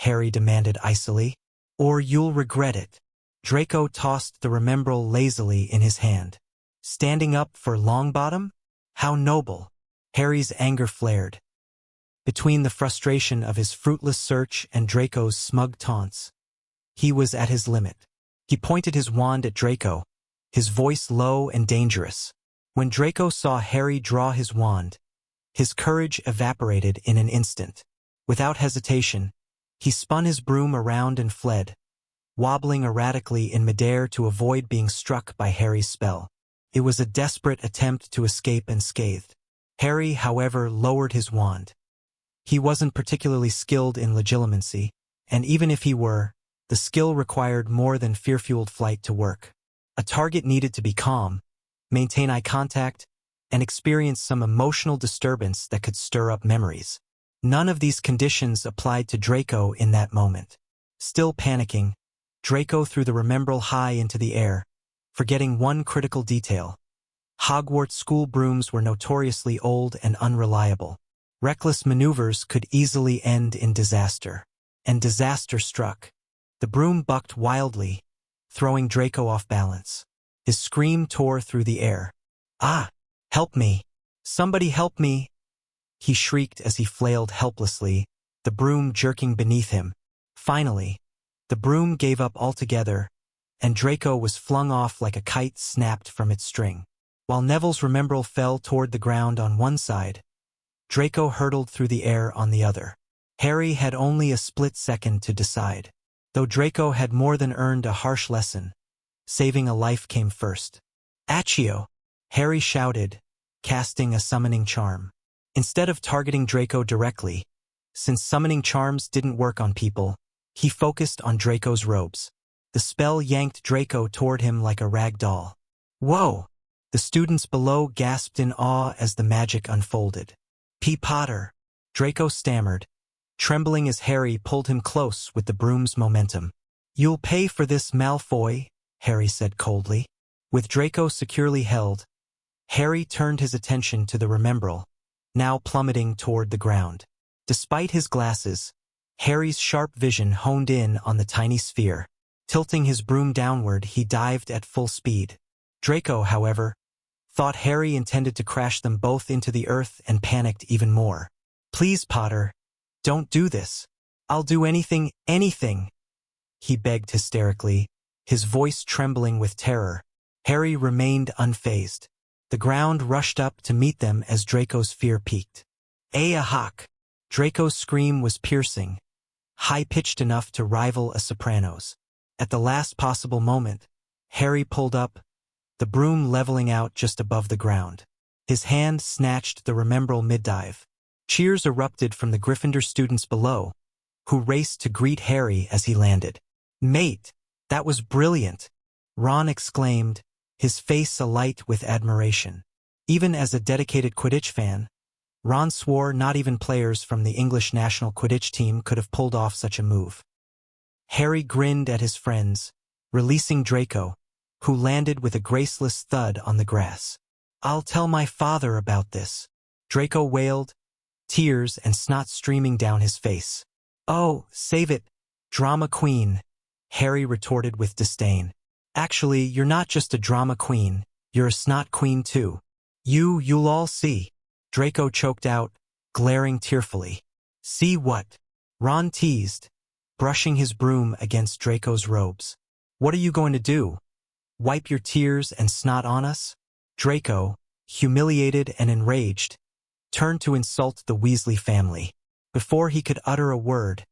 Harry demanded icily, or you'll regret it. Draco tossed the Remembrall lazily in his hand. Standing up for Longbottom? How noble! Harry's anger flared. Between the frustration of his fruitless search and Draco's smug taunts, he was at his limit. He pointed his wand at Draco, his voice low and dangerous. When Draco saw Harry draw his wand, his courage evaporated in an instant. Without hesitation, he spun his broom around and fled, wobbling erratically in midair to avoid being struck by Harry's spell. It was a desperate attempt to escape unscathed. Harry, however, lowered his wand. He wasn't particularly skilled in legilimency, and even if he were, the skill required more than fear-fueled flight to work. A target needed to be calm, maintain eye contact, and experience some emotional disturbance that could stir up memories. None of these conditions applied to Draco in that moment. Still panicking, Draco threw the Remembrall high into the air, forgetting one critical detail. Hogwarts school brooms were notoriously old and unreliable. Reckless maneuvers could easily end in disaster. And disaster struck. The broom bucked wildly, throwing Draco off balance. His scream tore through the air. "Ah! Help me! Somebody help me!" He shrieked as he flailed helplessly, the broom jerking beneath him. Finally, the broom gave up altogether, and Draco was flung off like a kite snapped from its string. While Neville's Remembrall fell toward the ground on one side, Draco hurtled through the air on the other. Harry had only a split second to decide. Though Draco had more than earned a harsh lesson, saving a life came first. "Accio!" Harry shouted, casting a summoning charm. Instead of targeting Draco directly, since summoning charms didn't work on people, he focused on Draco's robes. The spell yanked Draco toward him like a rag doll. "Whoa!" The students below gasped in awe as the magic unfolded. "Potter," Draco stammered, trembling as Harry pulled him close with the broom's momentum. "You'll pay for this, Malfoy," Harry said coldly. With Draco securely held, Harry turned his attention to the Remembrall, now plummeting toward the ground. Despite his glasses, Harry's sharp vision honed in on the tiny sphere. Tilting his broom downward, he dived at full speed. Draco, however, thought Harry intended to crash them both into the earth and panicked even more. "Please, Potter, don't do this. I'll do anything, he begged hysterically, his voice trembling with terror. Harry remained unfazed. The ground rushed up to meet them as Draco's fear peaked. "Ahawk!" Draco's scream was piercing, high-pitched enough to rival a soprano's. At the last possible moment, Harry pulled up, the broom leveling out just above the ground. His hand snatched the Remembrall mid-dive. Cheers erupted from the Gryffindor students below, who raced to greet Harry as he landed. "Mate, that was brilliant!" Ron exclaimed, his face alight with admiration. Even as a dedicated Quidditch fan, Ron swore not even players from the English national Quidditch team could have pulled off such a move. Harry grinned at his friends, releasing Draco, who landed with a graceless thud on the grass. "I'll tell my father about this," Draco wailed, tears and snot streaming down his face. "Oh, save it, drama queen," Harry retorted with disdain. "Actually, you're not just a drama queen, you're a snot queen too. You'll all see," Draco choked out, glaring tearfully. "See what?" Ron teased, brushing his broom against Draco's robes. "What are you going to do? Wipe your tears and snot on us?" Draco, humiliated and enraged, turned to insult the Weasley family. Before he could utter a word,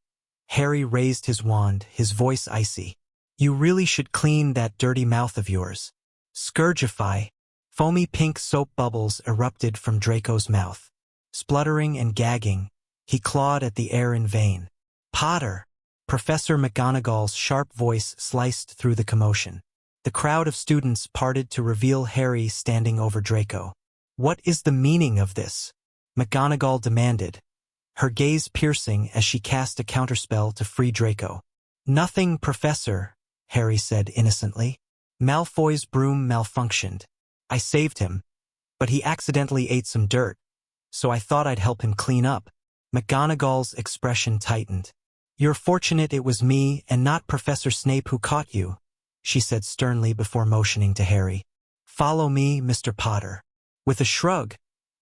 Harry raised his wand, his voice icy. "You really should clean that dirty mouth of yours." Scourgify! Foamy pink soap bubbles erupted from Draco's mouth. Spluttering and gagging, he clawed at the air in vain. "Potter!" Professor McGonagall's sharp voice sliced through the commotion. The crowd of students parted to reveal Harry standing over Draco. "What is the meaning of this?" McGonagall demanded, her gaze piercing as she cast a counterspell to free Draco. "Nothing, Professor," Harry said innocently. "Malfoy's broom malfunctioned. I saved him, but he accidentally ate some dirt, so I thought I'd help him clean up. McGonagall's expression tightened. You're fortunate it was me and not Professor Snape who caught you, she said sternly before motioning to Harry. Follow me, Mr. Potter. With a shrug,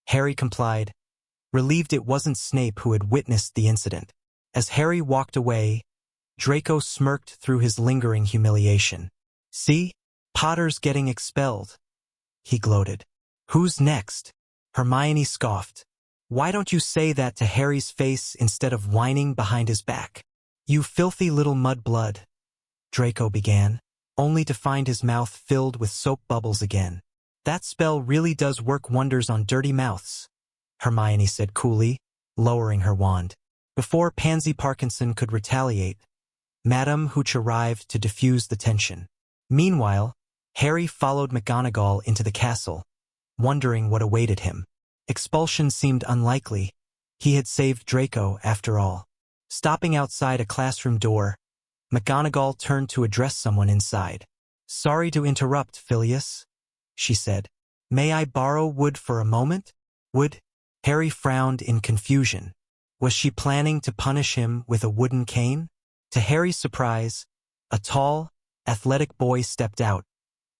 Harry complied, relieved it wasn't Snape who had witnessed the incident. As Harry walked away, Draco smirked through his lingering humiliation. See? Potter's getting expelled. He gloated. Who's next? Hermione scoffed. Why don't you say that to Harry's face instead of whining behind his back? You filthy little mudblood, Draco began, only to find his mouth filled with soap bubbles again. That spell really does work wonders on dirty mouths, Hermione said coolly, lowering her wand. Before Pansy Parkinson could retaliate, Madame Hooch arrived to diffuse the tension. Meanwhile, Harry followed McGonagall into the castle, wondering what awaited him. Expulsion seemed unlikely. He had saved Draco, after all. Stopping outside a classroom door, McGonagall turned to address someone inside. Sorry to interrupt, Phileas, she said. May I borrow Wood for a moment? Wood? Harry frowned in confusion. Was she planning to punish him with a wooden cane? To Harry's surprise, a tall, athletic boy stepped out,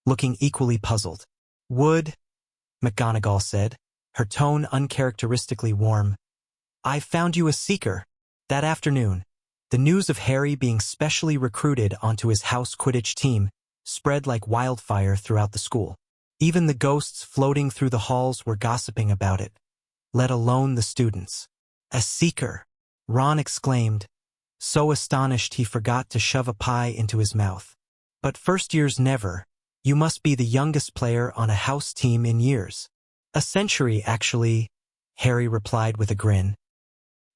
looking equally puzzled. Wood, McGonagall said, her tone uncharacteristically warm. I found you a seeker. That afternoon, the news of Harry being specially recruited onto his house Quidditch team spread like wildfire throughout the school. Even the ghosts floating through the halls were gossiping about it, let alone the students. A seeker, Ron exclaimed, so astonished he forgot to shove a pie into his mouth. But first years never. You must be the youngest player on a house team in years. A century, actually, Harry replied with a grin.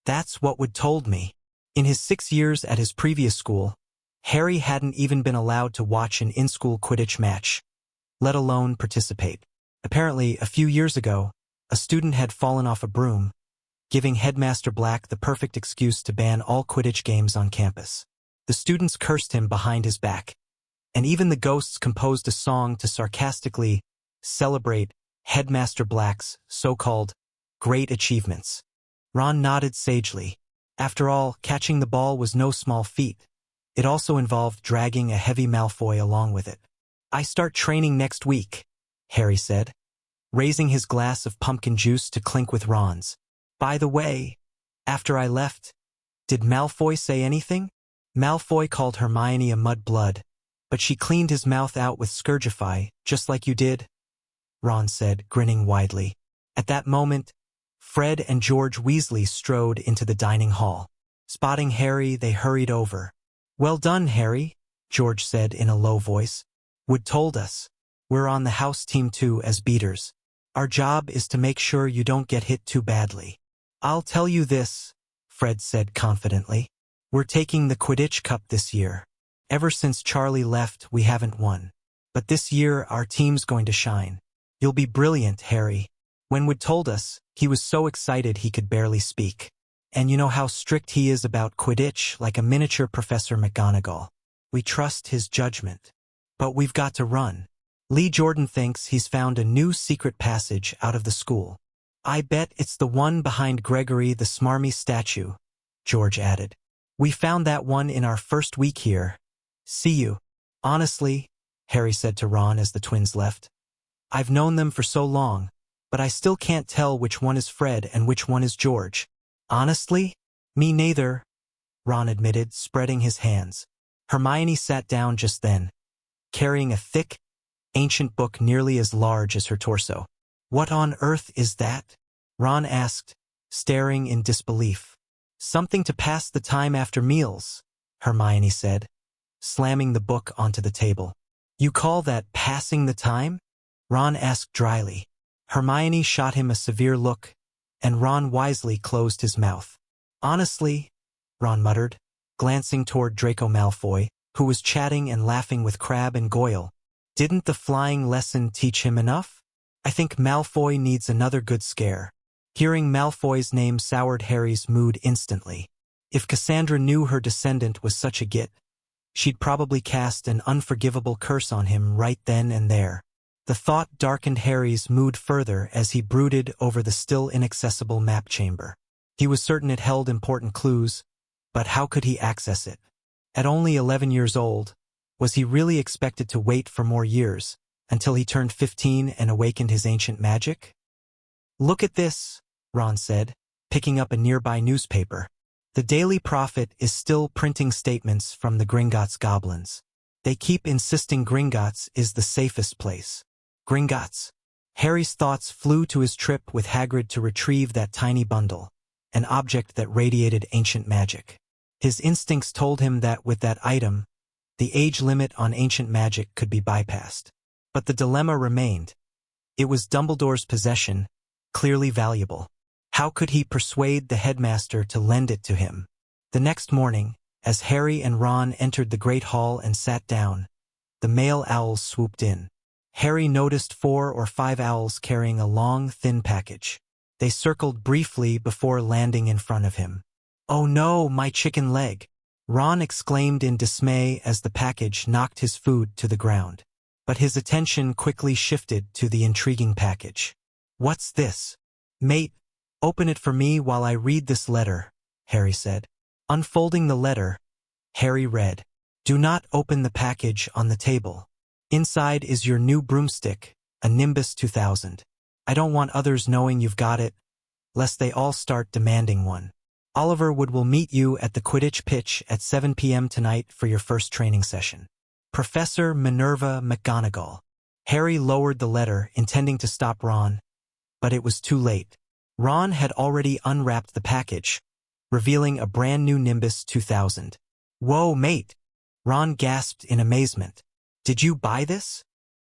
That's what Wood told me. In his 6 years at his previous school, Harry hadn't even been allowed to watch an in-school Quidditch match, let alone participate. Apparently, a few years ago, a student had fallen off a broom, giving Headmaster Black the perfect excuse to ban all Quidditch games on campus. The students cursed him behind his back, and even the ghosts composed a song to sarcastically celebrate Headmaster Black's so-called great achievements. Ron nodded sagely. After all, catching the ball was no small feat. It also involved dragging a heavy Malfoy along with it. I start training next week, Harry said, raising his glass of pumpkin juice to clink with Ron's. By the way, after I left, did Malfoy say anything? Malfoy called Hermione a mudblood, but she cleaned his mouth out with Scourgify, just like you did, Ron said, grinning widely. At that moment, Fred and George Weasley strode into the dining hall. Spotting Harry, they hurried over. Well done, Harry, George said in a low voice. Wood told us. We're on the house team too as beaters. Our job is to make sure you don't get hit too badly. I'll tell you this, Fred said confidently. We're taking the Quidditch Cup this year. Ever since Charlie left, we haven't won. But this year, our team's going to shine. You'll be brilliant, Harry. When Wood told us, he was so excited he could barely speak. And you know how strict he is about Quidditch, like a miniature Professor McGonagall. We trust his judgment. But we've got to run. Lee Jordan thinks he's found a new secret passage out of the school. I bet it's the one behind Gregory the Smarmy statue, George added. We found that one in our first week here. See you. Honestly, Harry said to Ron as the twins left. I've known them for so long, but I still can't tell which one is Fred and which one is George. Honestly? Me neither, Ron admitted, spreading his hands. Hermione sat down just then, carrying a thick, ancient book nearly as large as her torso. What on earth is that? Ron asked, staring in disbelief. Something to pass the time after meals, Hermione said, slamming the book onto the table. You call that passing the time? Ron asked dryly. Hermione shot him a severe look, and Ron wisely closed his mouth. Honestly, Ron muttered, glancing toward Draco Malfoy, who was chatting and laughing with Crabbe and Goyle. Didn't the flying lesson teach him enough? I think Malfoy needs another good scare. Hearing Malfoy's name soured Harry's mood instantly. If Cassandra knew her descendant was such a git, she'd probably cast an unforgivable curse on him right then and there. The thought darkened Harry's mood further as he brooded over the still inaccessible map chamber. He was certain it held important clues, but how could he access it? At only 11 years old, was he really expected to wait for more years, until he turned 15 and awakened his ancient magic? "Look at this," Ron said, picking up a nearby newspaper. "The Daily Prophet is still printing statements from the Gringotts goblins. They keep insisting Gringotts is the safest place." Gringotts. Harry's thoughts flew to his trip with Hagrid to retrieve that tiny bundle, an object that radiated ancient magic. His instincts told him that with that item, the age limit on ancient magic could be bypassed. But the dilemma remained. It was Dumbledore's possession, clearly valuable. How could he persuade the headmaster to lend it to him? The next morning, as Harry and Ron entered the Great Hall and sat down, the male owls swooped in. Harry noticed 4 or 5 owls carrying a long, thin package. They circled briefly before landing in front of him. "Oh no, my chicken leg!" Ron exclaimed in dismay as the package knocked his food to the ground. But his attention quickly shifted to the intriguing package. "What's this?" "Mate, open it for me while I read this letter," Harry said. Unfolding the letter, Harry read, "Do not open the package on the table. Inside is your new broomstick, a Nimbus 2000. I don't want others knowing you've got it, lest they all start demanding one. Oliver Wood will meet you at the Quidditch pitch at 7 p.m. tonight for your first training session. Professor Minerva McGonagall." Harry lowered the letter, intending to stop Ron, but it was too late. Ron had already unwrapped the package, revealing a brand new Nimbus 2000. "Whoa, mate!" Ron gasped in amazement. "Did you buy this?"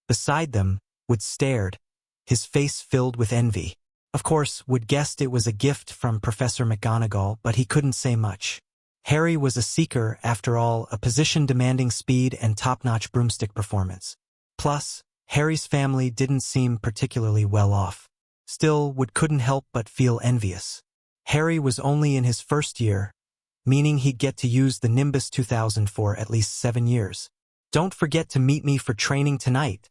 Beside them, Wood stared, his face filled with envy. Of course, Wood guessed it was a gift from Professor McGonagall, but he couldn't say much. Harry was a seeker, after all, a position demanding speed and top-notch broomstick performance. Plus, Harry's family didn't seem particularly well off. Still, Wood couldn't help but feel envious. Harry was only in his first year, meaning he'd get to use the Nimbus 2000 for at least 7 years. "Don't forget to meet me for training tonight,"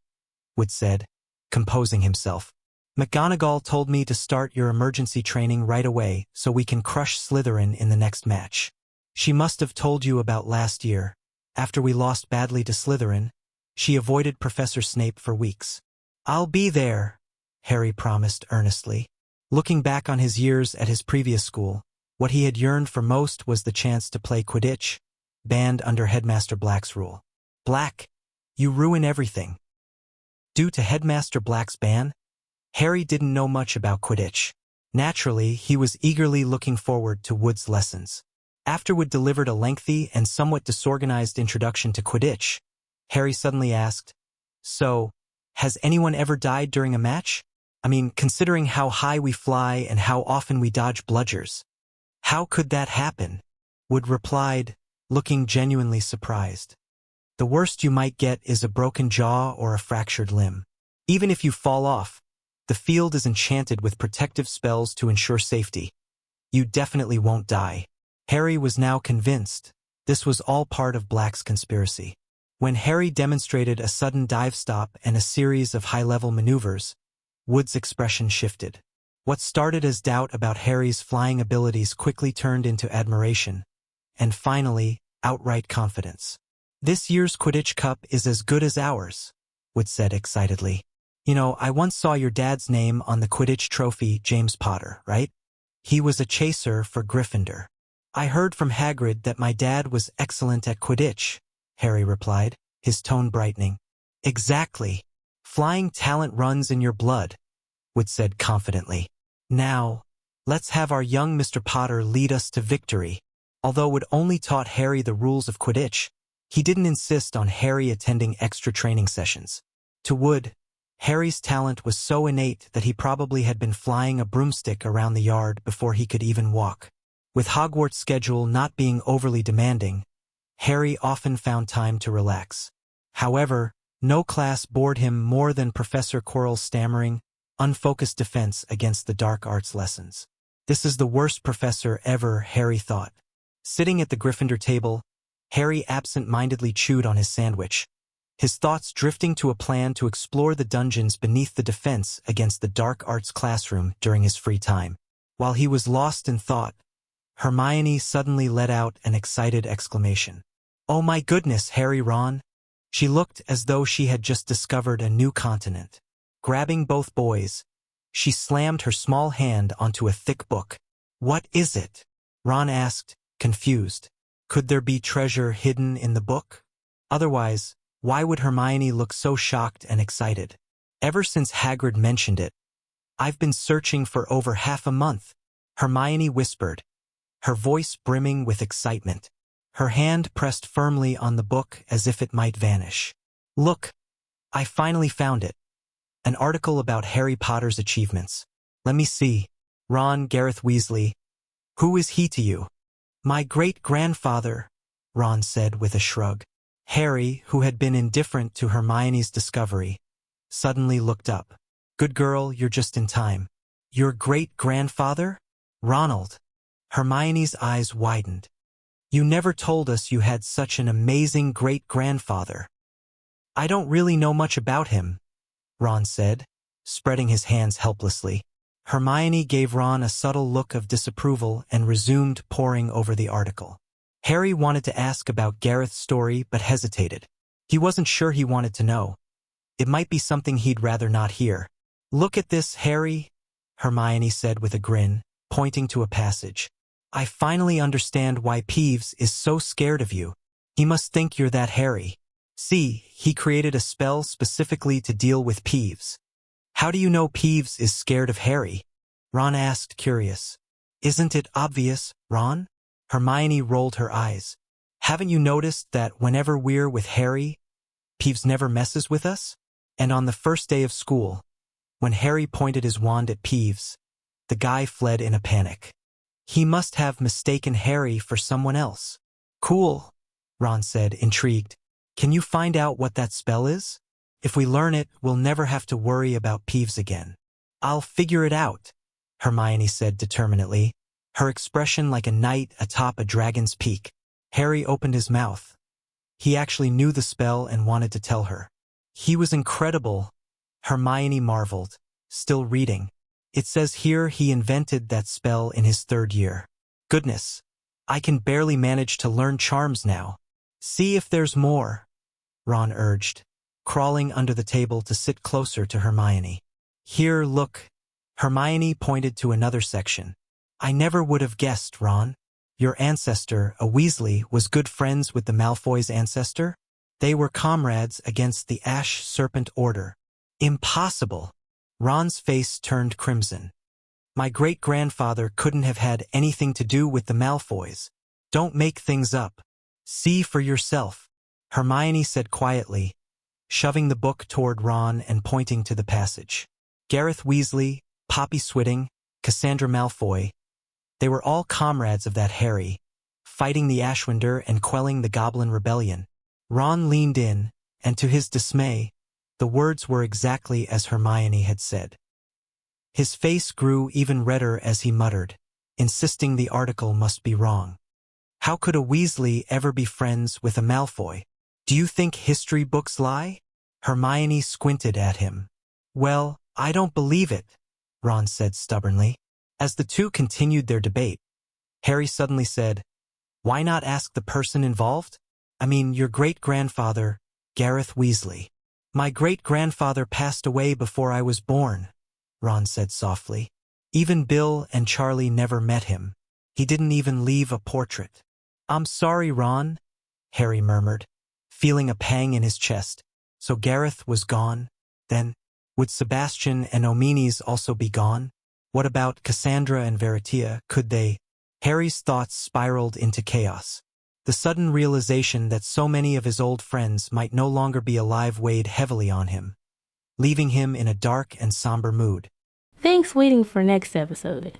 Wood said, composing himself. "McGonagall told me to start your emergency training right away so we can crush Slytherin in the next match. She must have told you about last year. After we lost badly to Slytherin, she avoided Professor Snape for weeks." "I'll be there," Harry promised earnestly. Looking back on his years at his previous school, what he had yearned for most was the chance to play Quidditch, banned under Headmaster Black's rule. "Black, you ruin everything." Due to Headmaster Black's ban, Harry didn't know much about Quidditch. Naturally, he was eagerly looking forward to Wood's lessons. After Wood delivered a lengthy and somewhat disorganized introduction to Quidditch, Harry suddenly asked, "So, has anyone ever died during a match? I mean, considering how high we fly and how often we dodge bludgers. How could that happen?" Wood replied, looking genuinely surprised. "The worst you might get is a broken jaw or a fractured limb. Even if you fall off, the field is enchanted with protective spells to ensure safety. You definitely won't die." Harry was now convinced this was all part of Black's conspiracy. When Harry demonstrated a sudden dive stop and a series of high-level maneuvers, Wood's expression shifted. What started as doubt about Harry's flying abilities quickly turned into admiration, and finally, outright confidence. "This year's Quidditch Cup is as good as ours," Wood said excitedly. "You know, I once saw your dad's name on the Quidditch trophy, James Potter, right? He was a chaser for Gryffindor." "I heard from Hagrid that my dad was excellent at Quidditch," Harry replied, his tone brightening. "Exactly. Flying talent runs in your blood," Wood said confidently. "Now, let's have our young Mr. Potter lead us to victory." Although Wood only taught Harry the rules of Quidditch, he didn't insist on Harry attending extra training sessions. To Wood, Harry's talent was so innate that he probably had been flying a broomstick around the yard before he could even walk. With Hogwarts' schedule not being overly demanding, Harry often found time to relax. However, no class bored him more than Professor Quirrell's stammering, unfocused defense against the dark arts lessons. This is the worst professor ever, Harry thought. Sitting at the Gryffindor table, Harry absent-mindedly chewed on his sandwich, his thoughts drifting to a plan to explore the dungeons beneath the defense against the dark arts classroom during his free time. While he was lost in thought, Hermione suddenly let out an excited exclamation. "Oh my goodness, Harry, Ron!" She looked as though she had just discovered a new continent. Grabbing both boys, she slammed her small hand onto a thick book. "What is it?" Ron asked, confused. Could there be treasure hidden in the book? Otherwise, why would Hermione look so shocked and excited? "Ever since Hagrid mentioned it, I've been searching for over half a month," Hermione whispered, her voice brimming with excitement. Her hand pressed firmly on the book as if it might vanish. "Look, I finally found it. An article about Harry Potter's achievements. Let me see. Ron Gareth Weasley. Who is he to you?" "My great-grandfather," Ron said with a shrug. Harry, who had been indifferent to Hermione's discovery, suddenly looked up. "Good girl, you're just in time." "Your great-grandfather? Ronald." Hermione's eyes widened. "You never told us you had such an amazing great-grandfather." "I don't really know much about him," Ron said, spreading his hands helplessly. Hermione gave Ron a subtle look of disapproval and resumed poring over the article. Harry wanted to ask about Gareth's story but hesitated. He wasn't sure he wanted to know. It might be something he'd rather not hear. "Look at this, Harry," Hermione said with a grin, pointing to a passage. "I finally understand why Peeves is so scared of you. He must think you're that Harry. See, he created a spell specifically to deal with Peeves." "How do you know Peeves is scared of Harry?" Ron asked, curious. "Isn't it obvious, Ron?" Hermione rolled her eyes. "Haven't you noticed that whenever we're with Harry, Peeves never messes with us?" And on the first day of school, when Harry pointed his wand at Peeves, the guy fled in a panic. He must have mistaken Harry for someone else. "Cool," Ron said, intrigued. "Can you find out what that spell is? If we learn it, we'll never have to worry about Peeves again." "I'll figure it out," Hermione said determinedly, her expression like a knight atop a dragon's peak. Harry opened his mouth. He actually knew the spell and wanted to tell her. "He was incredible," Hermione marveled, still reading. "It says here he invented that spell in his 3rd year. Goodness, I can barely manage to learn charms now." "See if there's more," Ron urged, crawling under the table to sit closer to Hermione. "Here, look." Hermione pointed to another section. "I never would have guessed, Ron. Your ancestor, a Weasley, was good friends with the Malfoys' ancestor? They were comrades against the Ash Serpent Order." "Impossible!" Ron's face turned crimson. "My great-grandfather couldn't have had anything to do with the Malfoys. Don't make things up. See for yourself," Hermione said quietly, shoving the book toward Ron and pointing to the passage. Gareth Weasley, Poppy Switting, Cassandra Malfoy. They were all comrades of that Harry, fighting the Ashwinder and quelling the Goblin Rebellion. Ron leaned in, and to his dismay, the words were exactly as Hermione had said. His face grew even redder as he muttered, insisting the article must be wrong. How could a Weasley ever be friends with a Malfoy? "Do you think history books lie?" Hermione squinted at him. "Well, I don't believe it," Ron said stubbornly. As the two continued their debate, Harry suddenly said, "Why not ask the person involved? I mean, your great-grandfather, Gareth Weasley." "My great-grandfather passed away before I was born," Ron said softly. "Even Bill and Charlie never met him. He didn't even leave a portrait." "I'm sorry, Ron," Harry murmured, feeling a pang in his chest. So Gareth was gone? Then, would Sebastian and Omenes also be gone? What about Cassandra and Veritia? Could they? Harry's thoughts spiraled into chaos. The sudden realization that so many of his old friends might no longer be alive weighed heavily on him, leaving him in a dark and somber mood. Thanks for waiting for next episode.